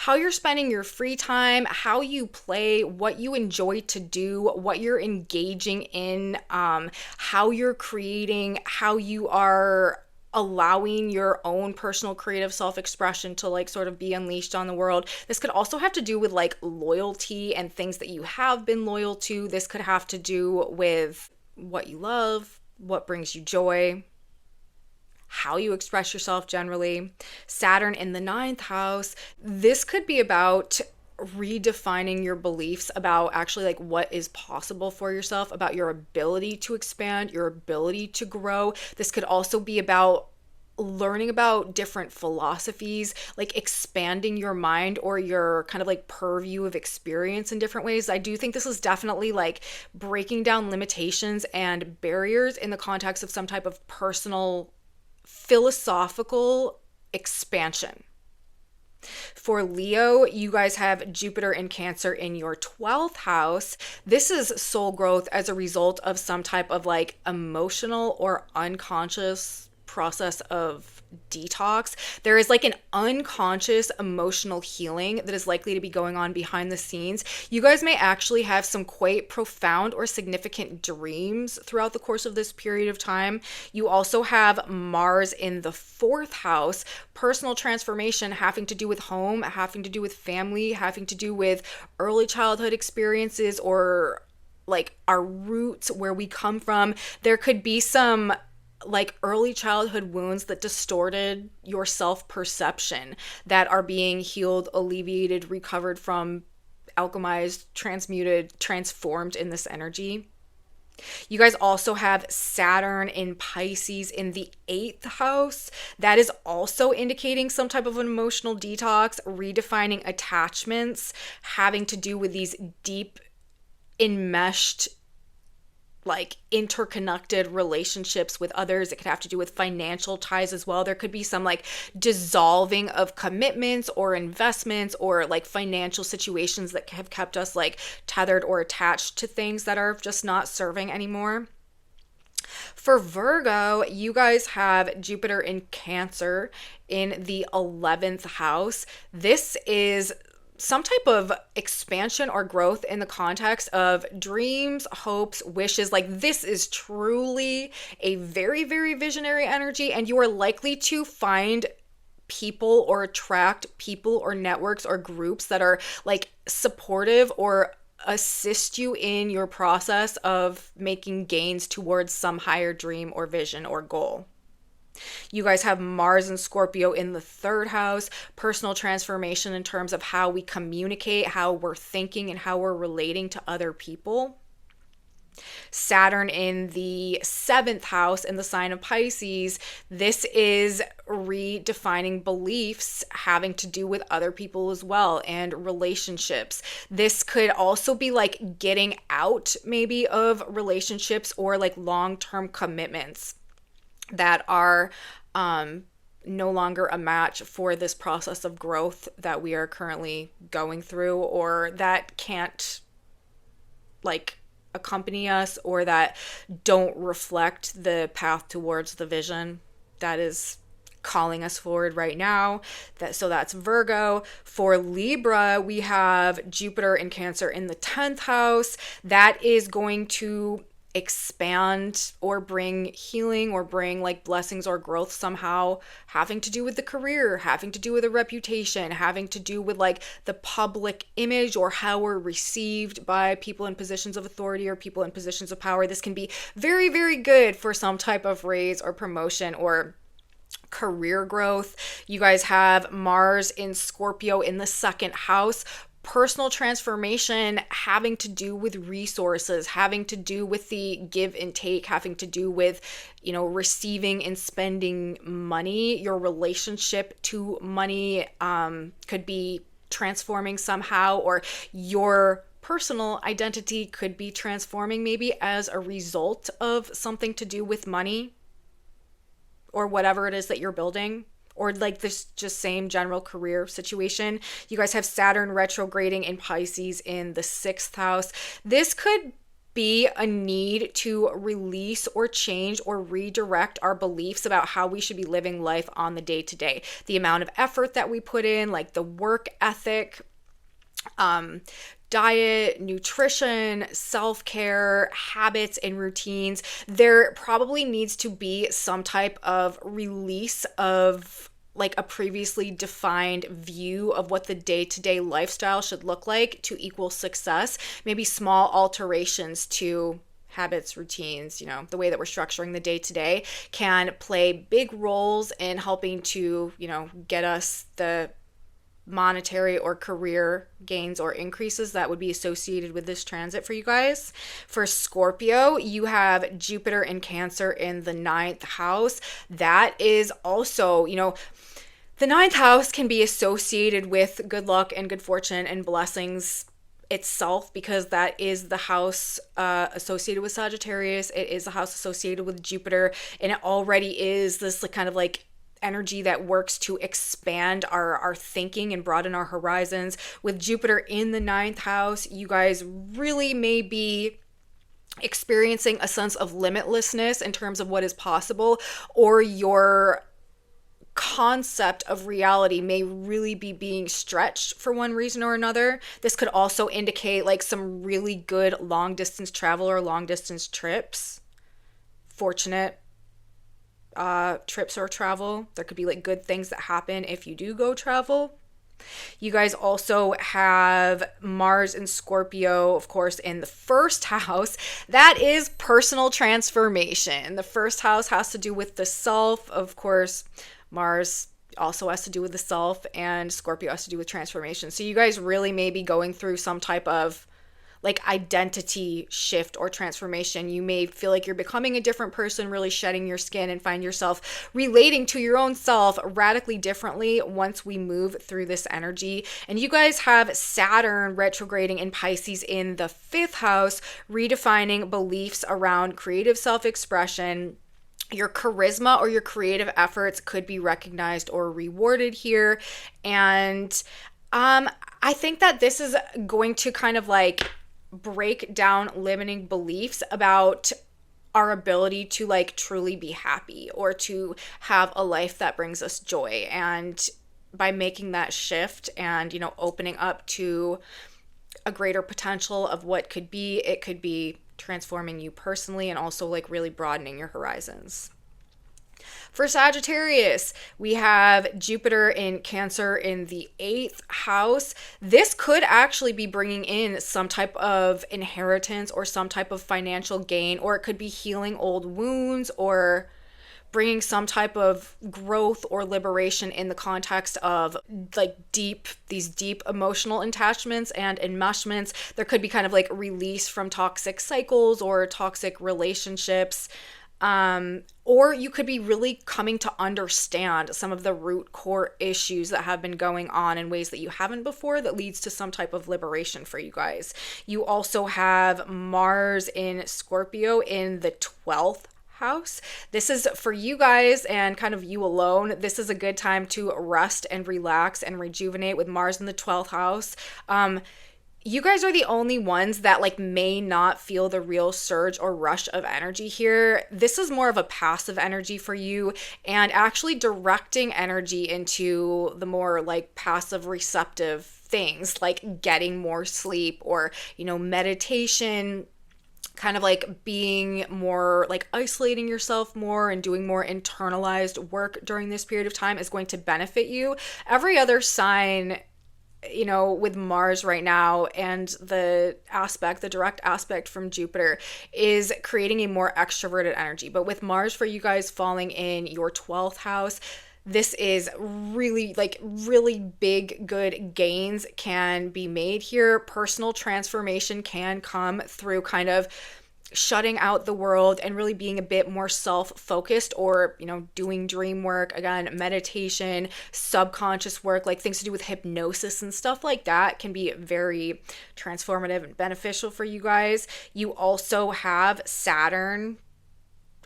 how you're spending your free time, how you play, what you enjoy to do, what you're engaging in, how you're creating, how you are allowing your own personal creative self-expression to like sort of be unleashed on the world. This could also have to do with like loyalty and things that you have been loyal to. This could have to do with what you love, what brings you joy, how you express yourself generally. Saturn in the ninth house. This could be about redefining your beliefs about actually like what is possible for yourself, about your ability to expand, your ability to grow. This could also be about learning about different philosophies, like expanding your mind or your kind of like purview of experience in different ways. I do think this is definitely like breaking down limitations and barriers in the context of some type of personal philosophical expansion. For Leo, you guys have Jupiter and Cancer in your 12th house. This is soul growth as a result of some type of like emotional or unconscious process of detox. There is like an unconscious emotional healing that is likely to be going on behind the scenes. You guys may actually have some quite profound or significant dreams throughout the course of this period of time. You also have Mars in the 4th house, personal transformation having to do with home, having to do with family, having to do with early childhood experiences or like our roots, where we come from. There could be some like early childhood wounds that distorted your self-perception that are being healed, alleviated, recovered from, alchemized, transmuted, transformed in this energy. You guys also have Saturn in Pisces in the 8th house. That is also indicating some type of an emotional detox, redefining attachments, having to do with these deep, enmeshed, like interconnected relationships with others. It could have to do with financial ties as well. There could be some like dissolving of commitments or investments or like financial situations that have kept us like tethered or attached to things that are just not serving anymore. For Virgo, you guys have Jupiter in Cancer in the 11th house. This is some type of expansion or growth in the context of dreams, hopes, wishes. Like this is truly a very, very visionary energy, and you are likely to find people or attract people or networks or groups that are like supportive or assist you in your process of making gains towards some higher dream or vision or goal. You guys have Mars and Scorpio in the 3rd house, personal transformation in terms of how we communicate, how we're thinking, and how we're relating to other people. Saturn in the 7th house in the sign of Pisces. This is redefining beliefs having to do with other people as well and relationships. This could also be like getting out maybe of relationships or like long-term commitments that are no longer a match for this process of growth that we are currently going through, or that can't like accompany us, or that don't reflect the path towards the vision that is calling us forward right now. So that's Virgo. For Libra, we have Jupiter and Cancer in the 10th house. That is going to expand or bring healing or bring like blessings or growth somehow, having to do with the career, having to do with a reputation, having to do with like the public image or how we're received by people in positions of authority or people in positions of power. This can be very, very good for some type of raise or promotion or career growth. You guys have Mars in Scorpio in the 2nd house. Personal transformation having to do with resources, having to do with the give and take, having to do with, you know, receiving and spending money. Your relationship to money could be transforming somehow, or your personal identity could be transforming maybe as a result of something to do with money or whatever it is that you're building. Or like this just same general career situation. You guys have Saturn retrograding in Pisces in the 6th house. This could be a need to release or change or redirect our beliefs about how we should be living life on the day to day. The amount of effort that we put in, like the work ethic, diet, nutrition, self-care, habits, and routines. There probably needs to be some type of release of like a previously defined view of what the day-to-day lifestyle should look like to equal success. Maybe small alterations to habits, routines, the way that we're structuring the day-to-day can play big roles in helping to, get us the monetary or career gains or increases that would be associated with this transit for you guys. For Scorpio, you have Jupiter in Cancer in the 9th house. That is also, the 9th house can be associated with good luck and good fortune and blessings itself, because that is the house associated with Sagittarius. It is the house associated with Jupiter, and it already is this kind of like energy that works to expand our thinking and broaden our horizons. With Jupiter in the 9th house, you guys really may be experiencing a sense of limitlessness in terms of what is possible, or your concept of reality may really be being stretched for one reason or another. This could also indicate like some really good long distance travel or long distance trips. Fortunate trips or travel. There could be like good things that happen if you do go travel. You guys also have Mars and Scorpio, of course, in the 1st house. That is personal transformation. The 1st house has to do with the self. Of course, Mars also has to do with the self, and Scorpio has to do with transformation. So you guys really may be going through some type of like identity shift or transformation. You may feel like you're becoming a different person, really shedding your skin, and find yourself relating to your own self radically differently once we move through this energy. And you guys have Saturn retrograding in Pisces in the 5th house, redefining beliefs around creative self-expression. Your charisma or your creative efforts could be recognized or rewarded here. And I think that this is going to kind of like break down limiting beliefs about our ability to like truly be happy or to have a life that brings us joy. And by making that shift and, opening up to a greater potential of what could be, it could be transforming you personally and also like really broadening your horizons. For Sagittarius, we have Jupiter in Cancer in the 8th house. This could actually be bringing in some type of inheritance or some type of financial gain, or it could be healing old wounds or bringing some type of growth or liberation in the context of like these deep emotional attachments and enmeshments. There could be kind of like release from toxic cycles or toxic relationships. Or you could be really coming to understand some of the root core issues that have been going on in ways that you haven't before, that leads to some type of liberation for you guys. You also have Mars in Scorpio in the 12th house. This is for you guys and kind of you alone. This is a good time to rest and relax and rejuvenate with Mars in the 12th house. You guys are the only ones that like may not feel the real surge or rush of energy here. This is more of a passive energy for you, and actually directing energy into the more like passive receptive things like getting more sleep or, meditation, kind of like being more like isolating yourself more and doing more internalized work during this period of time is going to benefit you. Every other sign, with Mars right now and the direct aspect from Jupiter is creating a more extroverted energy. But with Mars for you guys falling in your 12th house, this is really big, good gains can be made here. Personal transformation can come through kind of shutting out the world and really being a bit more self-focused, or doing dream work, again, meditation, subconscious work, like things to do with hypnosis and stuff like that can be very transformative and beneficial for you guys. You also have Saturn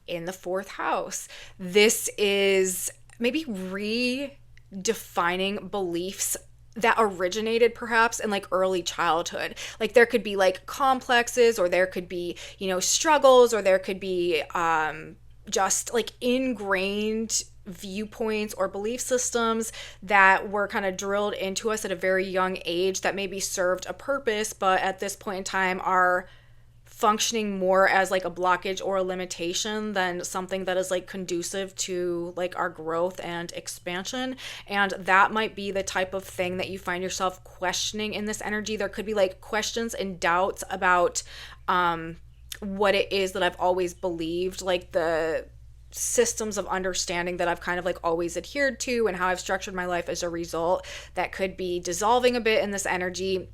in the 4th house. This is maybe redefining beliefs that originated perhaps in like early childhood. Like there could be like complexes, or there could be, struggles, or there could be just like ingrained viewpoints or belief systems that were kind of drilled into us at a very young age that maybe served a purpose, but at this point in time are functioning more as like a blockage or a limitation than something that is like conducive to like our growth and expansion. And that might be the type of thing that you find yourself questioning in this energy. There could be like questions and doubts about what it is that I've always believed, like the systems of understanding that I've kind of like always adhered to and how I've structured my life as a result, that could be dissolving a bit in this energy.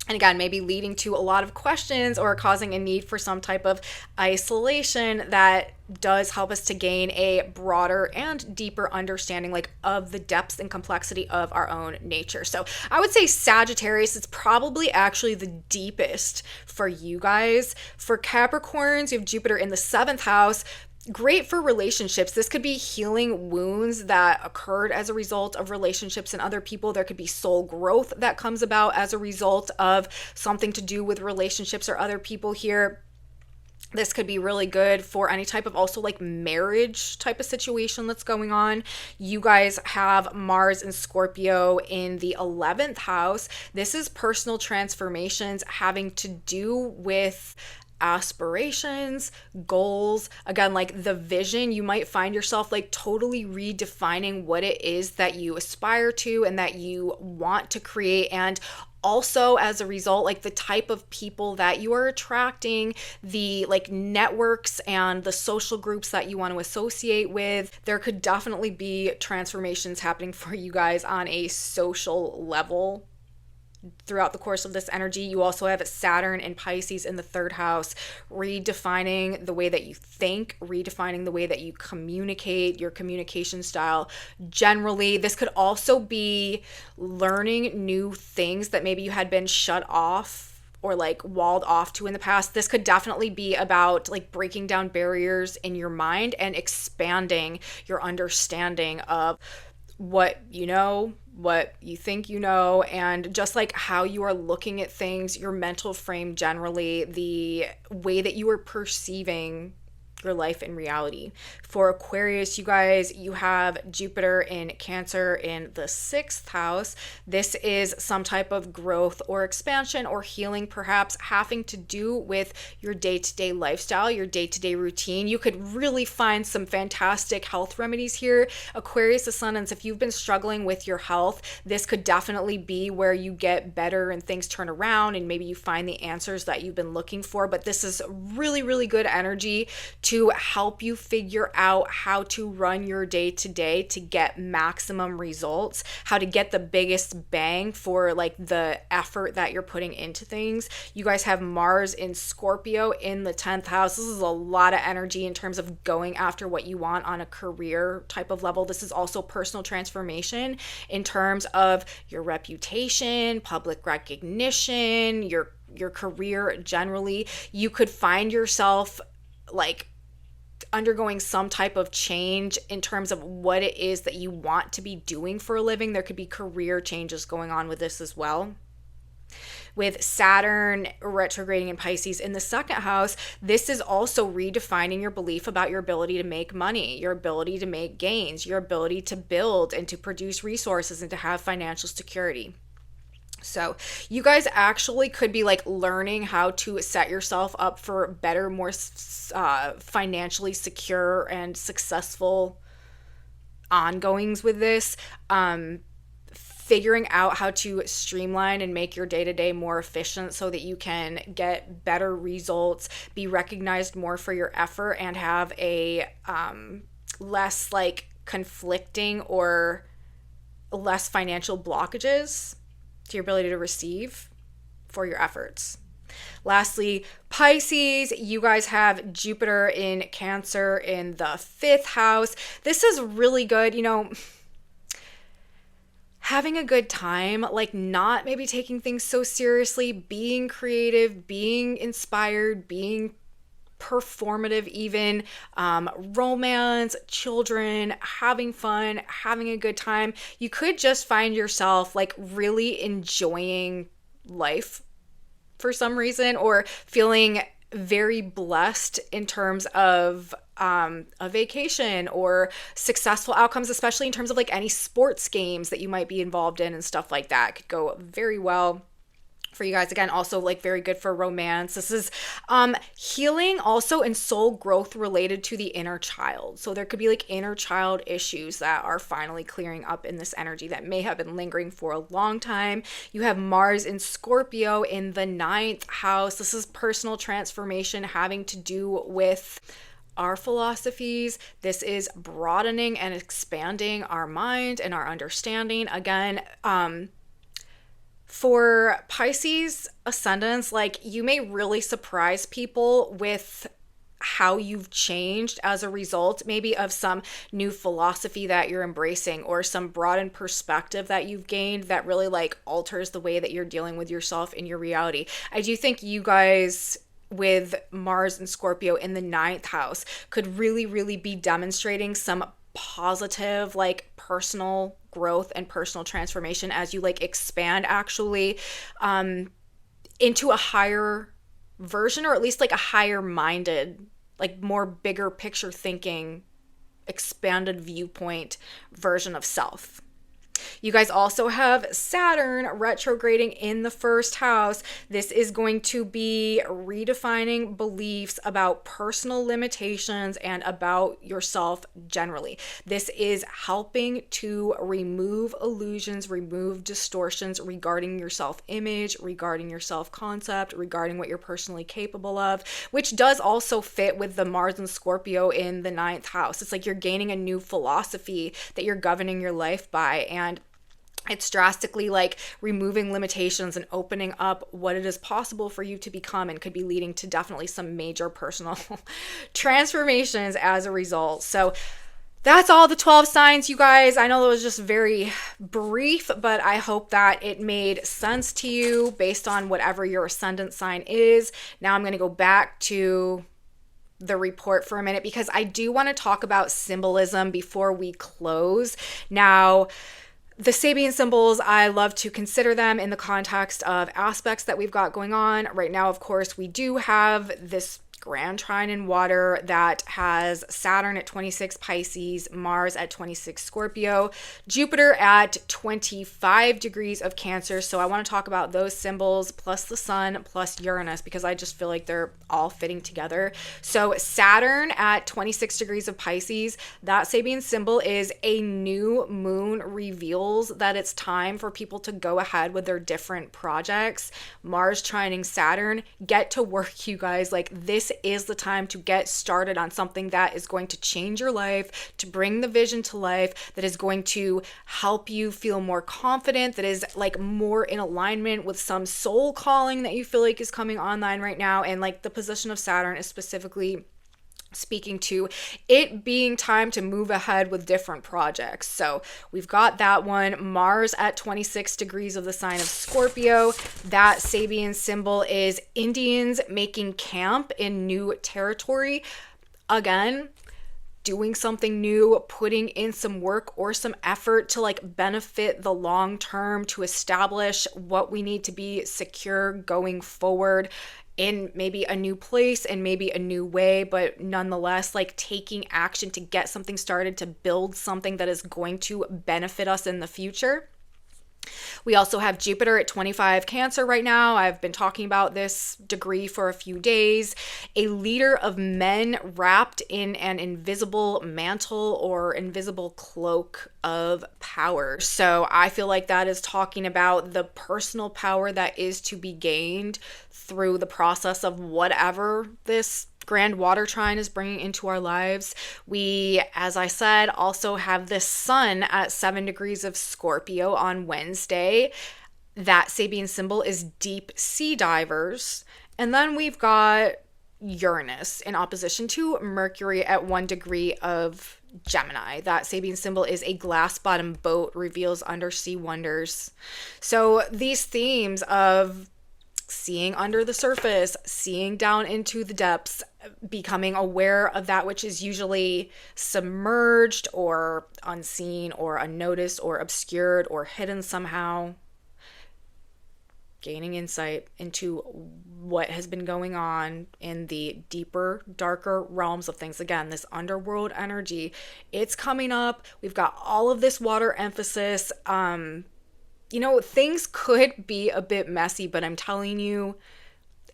And again, maybe leading to a lot of questions or causing a need for some type of isolation that does help us to gain a broader and deeper understanding like of the depths and complexity of our own nature. So I would say Sagittarius is probably actually the deepest for you guys. For Capricorns, you have Jupiter in the 7th house. Great for relationships. This could be healing wounds that occurred as a result of relationships and other people. There could be soul growth that comes about as a result of something to do with relationships or other people here. This could be really good for any type of also like marriage type of situation that's going on. You guys have Mars and Scorpio in the 11th house. This is personal transformations having to do with aspirations, goals, again, like the vision. You might find yourself like totally redefining what it is that you aspire to and that you want to create. And also as a result, like the type of people that you are attracting, the like networks and the social groups that you want to associate with. There could definitely be transformations happening for you guys on a social level throughout the course of this energy. You also have Saturn and Pisces in the 3rd house, redefining the way that you think, redefining the way that you communicate, your communication style. Generally, this could also be learning new things that maybe you had been shut off or like walled off to in the past. This could definitely be about like breaking down barriers in your mind and expanding your understanding of what you know, what you think you know, and just like how you are looking at things, your mental frame generally, the way that you are perceiving your life in reality. For Aquarius, you guys, you have Jupiter in Cancer in the 6th house. This is some type of growth or expansion or healing, perhaps having to do with your day-to-day lifestyle, your day-to-day routine. You could really find some fantastic health remedies here. Aquarius ascendants, if you've been struggling with your health, this could definitely be where you get better and things turn around and maybe you find the answers that you've been looking for. But this is really, really good energy to help you figure out how to run your day to day to get maximum results, how to get the biggest bang for like the effort that you're putting into things. You guys have Mars in Scorpio in the 10th house. This is a lot of energy in terms of going after what you want on a career type of level. This is also personal transformation in terms of your reputation, public recognition, your career generally. You could find yourself like undergoing some type of change in terms of what it is that you want to be doing for a living. There could be career changes going on with this as well. With Saturn retrograding in Pisces in the 2nd house, this is also redefining your belief about your ability to make money, your ability to make gains, your ability to build and to produce resources and to have financial security. So you guys actually could be like learning how to set yourself up for better, more financially secure and successful ongoings with this. Figuring out how to streamline and make your day-to-day more efficient so that you can get better results, be recognized more for your effort, and have a less like conflicting or less financial blockages to your ability to receive for your efforts. Lastly, Pisces, you guys have Jupiter in Cancer in the 5th house. This is really good, having a good time, like not maybe taking things so seriously, being creative, being inspired, being performative even, romance, children, having fun, having a good time. You could just find yourself like really enjoying life for some reason, or feeling very blessed in terms of a vacation or successful outcomes, especially in terms of like any sports games that you might be involved in and stuff like that. Could go very well for you guys. Again, also like very good for romance. This is healing also and soul growth related to the inner child. So there could be like inner child issues that are finally clearing up in this energy that may have been lingering for a long time. You have Mars in Scorpio in the 9th house. This is personal transformation having to do with our philosophies. This is broadening and expanding our mind and our understanding. Again, for Pisces ascendants, like you may really surprise people with how you've changed as a result, maybe of some new philosophy that you're embracing or some broadened perspective that you've gained that really like alters the way that you're dealing with yourself in your reality. I do think you guys with Mars and Scorpio in the 9th house could really, really be demonstrating some positive like personal growth and personal transformation as you like expand actually into a higher version, or at least like a higher minded, like more bigger picture thinking, expanded viewpoint version of self. You guys also have Saturn retrograding in the 1st house. This is going to be redefining beliefs about personal limitations and about yourself generally. This is helping to remove illusions, remove distortions regarding your self-image, regarding your self-concept, regarding what you're personally capable of, which does also fit with the Mars and Scorpio in the 9th house. It's like you're gaining a new philosophy that you're governing your life by, and it's drastically like removing limitations and opening up what it is possible for you to become, and could be leading to definitely some major personal transformations as a result. So that's all the 12 signs, you guys. I know it was just very brief, but I hope that it made sense to you based on whatever your ascendant sign is. Now I'm going to go back to the report for a minute because I do want to talk about symbolism before we close. Now, the Sabian symbols, I love to consider them in the context of aspects that we've got going on. Right now, of course, we do have this grand trine in water that has Saturn at 26 Pisces, Mars at 26 Scorpio, Jupiter at 25 degrees of Cancer. So I want to talk about those symbols plus the sun plus Uranus because I just feel like they're all fitting together. So Saturn at 26 degrees of Pisces, that Sabian symbol is a new moon reveals that it's time for people to go ahead with their different projects. Mars trining Saturn, get to work, you guys. Like this is the time to get started on something that is going to change your life, to bring the vision to life, that is going to help you feel more confident, that is like more in alignment with some soul calling that you feel like is coming online right now. And like the position of Saturn is specifically speaking to it being time to move ahead with different projects. So we've got that one. Mars at 26 degrees of the sign of Scorpio. That Sabian symbol is Indians making camp in new territory. Again, doing something new, putting in some work or some effort to like benefit the long term, to establish what we need to be secure going forward in maybe a new place and maybe a new way, but nonetheless, like taking action to get something started, to build something that is going to benefit us in the future. We also have Jupiter at 25 Cancer right now. I've been talking about this degree for a few days. A leader of men wrapped in an invisible mantle or invisible cloak of power. So I feel like that is talking about the personal power that is to be gained through the process of whatever this grand water trine is bringing into our lives. We, as I said, also have the sun at 7 degrees of Scorpio on Wednesday. That Sabian symbol is deep sea divers. And then we've got Uranus in opposition to Mercury at 1 degree of Gemini. That Sabian symbol is a glass bottom boat, reveals undersea wonders. So these themes of seeing under the surface, seeing down into the depths, becoming aware of that which is usually submerged or unseen or unnoticed or obscured or hidden somehow. Gaining insight into what has been going on in the deeper, darker realms of things. Again, this underworld energy, it's coming up. We've got all of this water emphasis. Things could be a bit messy, but I'm telling you,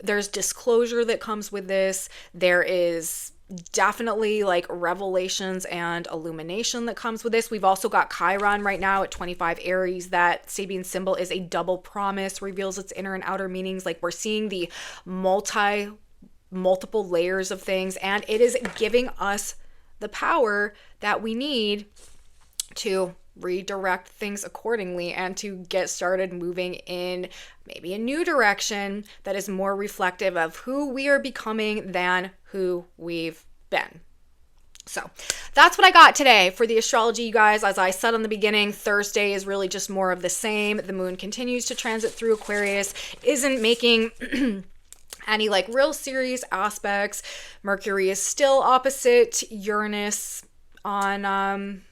there's disclosure that comes with this. There is definitely like revelations and illumination that comes with this. We've also got Chiron right now at 25 Aries. That Sabian symbol is a double promise, reveals its inner and outer meanings. Like, we're seeing the multiple layers of things, and it is giving us the power that we need to redirect things accordingly and to get started moving in maybe a new direction that is more reflective of who we are becoming than who we've been. So that's what I got today for the astrology, you guys. As I said in the beginning, Thursday is really just more of the same. The moon continues to transit through Aquarius, isn't making any like real serious aspects. Mercury is still opposite Uranus on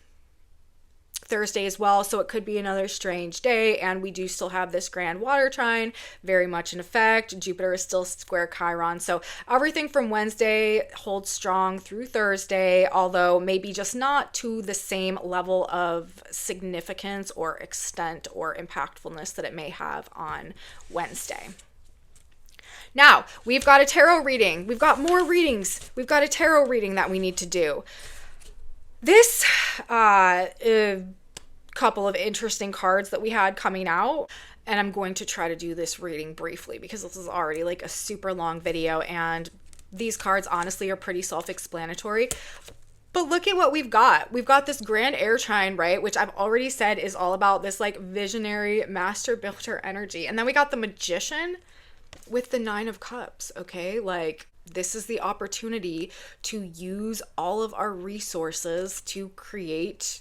Thursday as well, so it could be another strange day, and we do still have this grand water trine very much in effect. Jupiter is still square Chiron, so everything from Wednesday holds strong through Thursday, although maybe just not to the same level of significance or extent or impactfulness that it may have on Wednesday. Now, we've got a tarot reading. We've got more readings. We've got a tarot reading that we need to do. This couple of interesting cards that we had coming out, and I'm going to try to do this reading briefly because this is already like a super long video, and these cards honestly are pretty self-explanatory. But look at what we've got. We've got this grand air trine, right? Which I've already said is all about this like visionary master builder energy. And then we got the Magician with the Nine of Cups, okay? Like, this is the opportunity to use all of our resources to create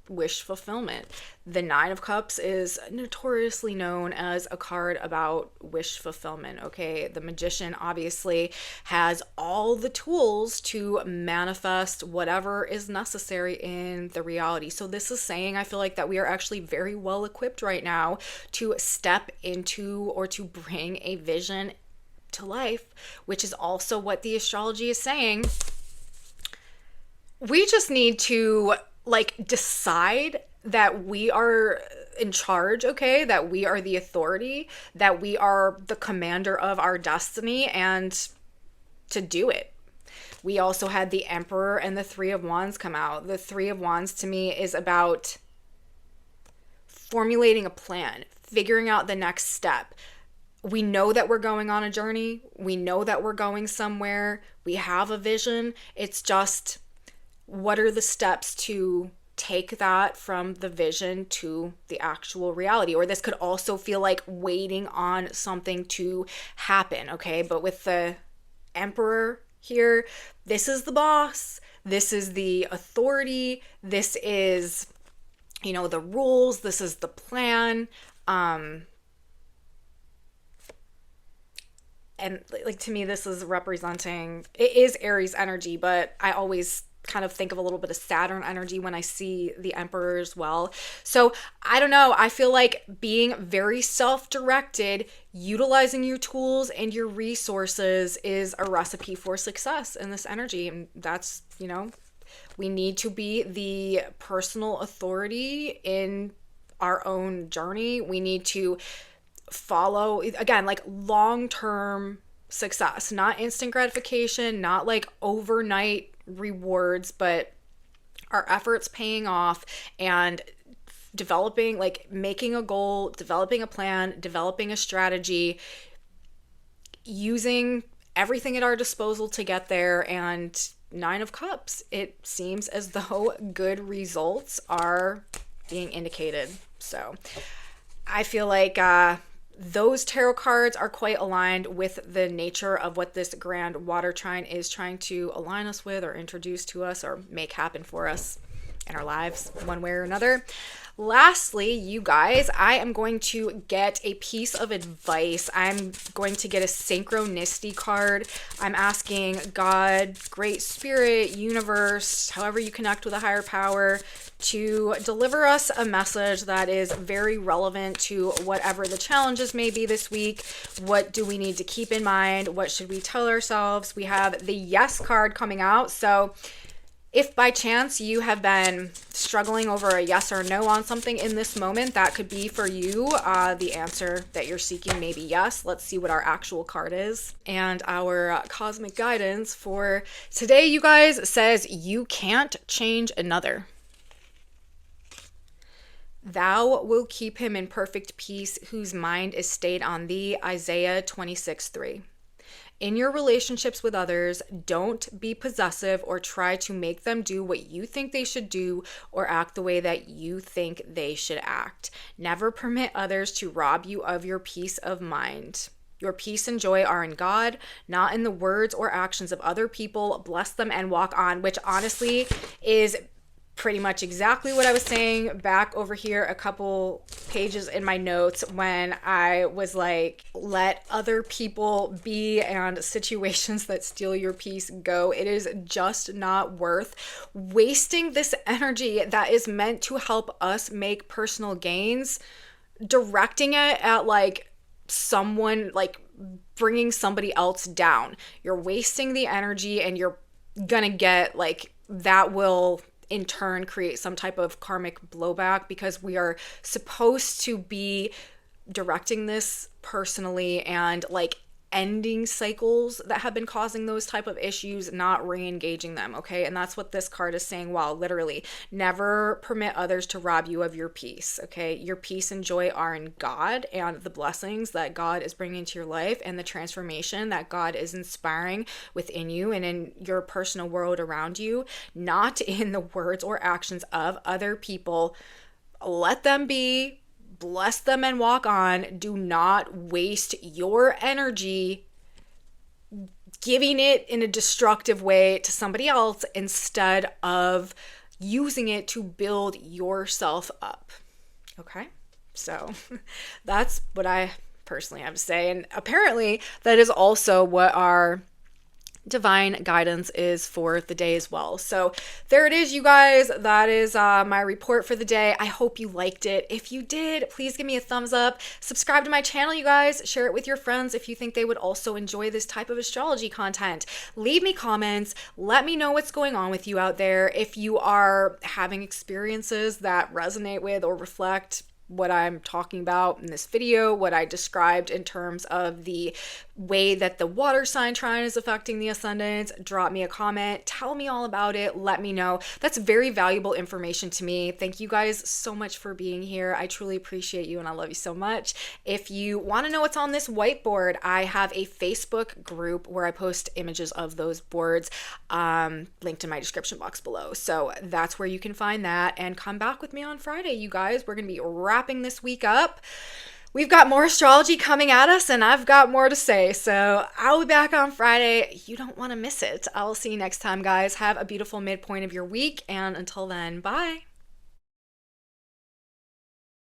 wish fulfillment. The Nine of Cups is notoriously known as a card about wish fulfillment, okay? The Magician obviously has all the tools to manifest whatever is necessary in the reality. So this is saying, I feel like, that we are actually very well equipped right now to step into or to bring a vision to life, which is also what the astrology is saying. We just need to like decide that we are in charge, okay? That we are the authority, that we are the commander of our destiny, and to do it. We also had the Emperor and the Three of Wands come out. The Three of Wands to me is about formulating a plan, figuring out the next step. We know that we're going on a journey. We know that we're going somewhere. We have a vision. It's just, what are the steps to take that from the vision to the actual reality? Or this could also feel like waiting on something to happen, okay? But with the Emperor here, this is the boss. This is the authority. This is, the rules. This is the plan. And like, to me, this is representing, it is Aries energy, but I always kind of think of a little bit of Saturn energy when I see the Emperor as well. So I don't know. I feel like being very self-directed, utilizing your tools and your resources is a recipe for success in this energy. And that's, we need to be the personal authority in our own journey. We need to follow, again, like long-term success, not instant gratification, not like overnight rewards, but our efforts paying off and developing, like making a goal, developing a plan, developing a strategy, using everything at our disposal to get there. And Nine of Cups, it seems as though good results are being indicated. So I feel like those tarot cards are quite aligned with the nature of what this grand water trine is trying to align us with or introduce to us or make happen for us in our lives one way or another. Lastly, you guys, I am going to get a piece of advice. I'm going to get a synchronicity card. I'm asking God, Great Spirit, universe, however you connect with a higher power, to deliver us a message that is very relevant to whatever the challenges may be this week. What do we need to keep in mind? What should we tell ourselves? We have the Yes card coming out. So if by chance you have been struggling over a yes or no on something in this moment, that could be for you. The answer that you're seeking may be yes. Let's see what our actual card is. And our cosmic guidance for today, you guys, says you can't change another. Thou will keep him in perfect peace whose mind is stayed on thee. Isaiah 26:3. In your relationships with others, don't be possessive or try to make them do what you think they should do or act the way that you think they should act. Never permit others to rob you of your peace of mind. Your peace and joy are in God, not in the words or actions of other people. Bless them and walk on, which honestly is pretty much exactly what I was saying back over here a couple pages in my notes when I was like, let other people be and situations that steal your peace go. It is just not worth wasting this energy that is meant to help us make personal gains, directing it at like someone, like bringing somebody else down. You're wasting the energy and you're gonna get like, that will in turn create some type of karmic blowback, because we are supposed to be directing this personally and like ending cycles that have been causing those type of issues, not re-engaging them. Okay. And that's what this card is saying. Wow, literally, never permit others to rob you of your peace. Okay. Your peace and joy are in God and the blessings that God is bringing into your life and the transformation that God is inspiring within you and in your personal world around you, not in the words or actions of other people. Let them be. Bless them and walk on. Do not waste your energy giving it in a destructive way to somebody else instead of using it to build yourself up. Okay? So that's what I personally have to say. And apparently that is also what our divine guidance is for the day as well. So there it is, you guys. That is my report for the day. I hope you liked it. If you did, please give me a thumbs up. Subscribe to my channel, you guys. Share it with your friends if you think they would also enjoy this type of astrology content. Leave me comments. Let me know what's going on with you out there. If you are having experiences that resonate with or reflect what I'm talking about in this video, what I described in terms of the way that the water sign Trine is affecting the ascendant, drop me a comment, tell me all about it, let me know. That's very valuable information to me. Thank you guys so much for being here. I truly appreciate you and I love you so much. If you want to know what's on this whiteboard, I have a Facebook group where I post images of those boards, linked in my description box below. So that's where you can find that, and come back with me on Friday, you guys. We're going to be wrapping this week up. We've got more astrology coming at us and I've got more to say. So I'll be back on Friday. You don't want to miss it. I'll see you next time, guys. Have a beautiful midpoint of your week. And until then, bye.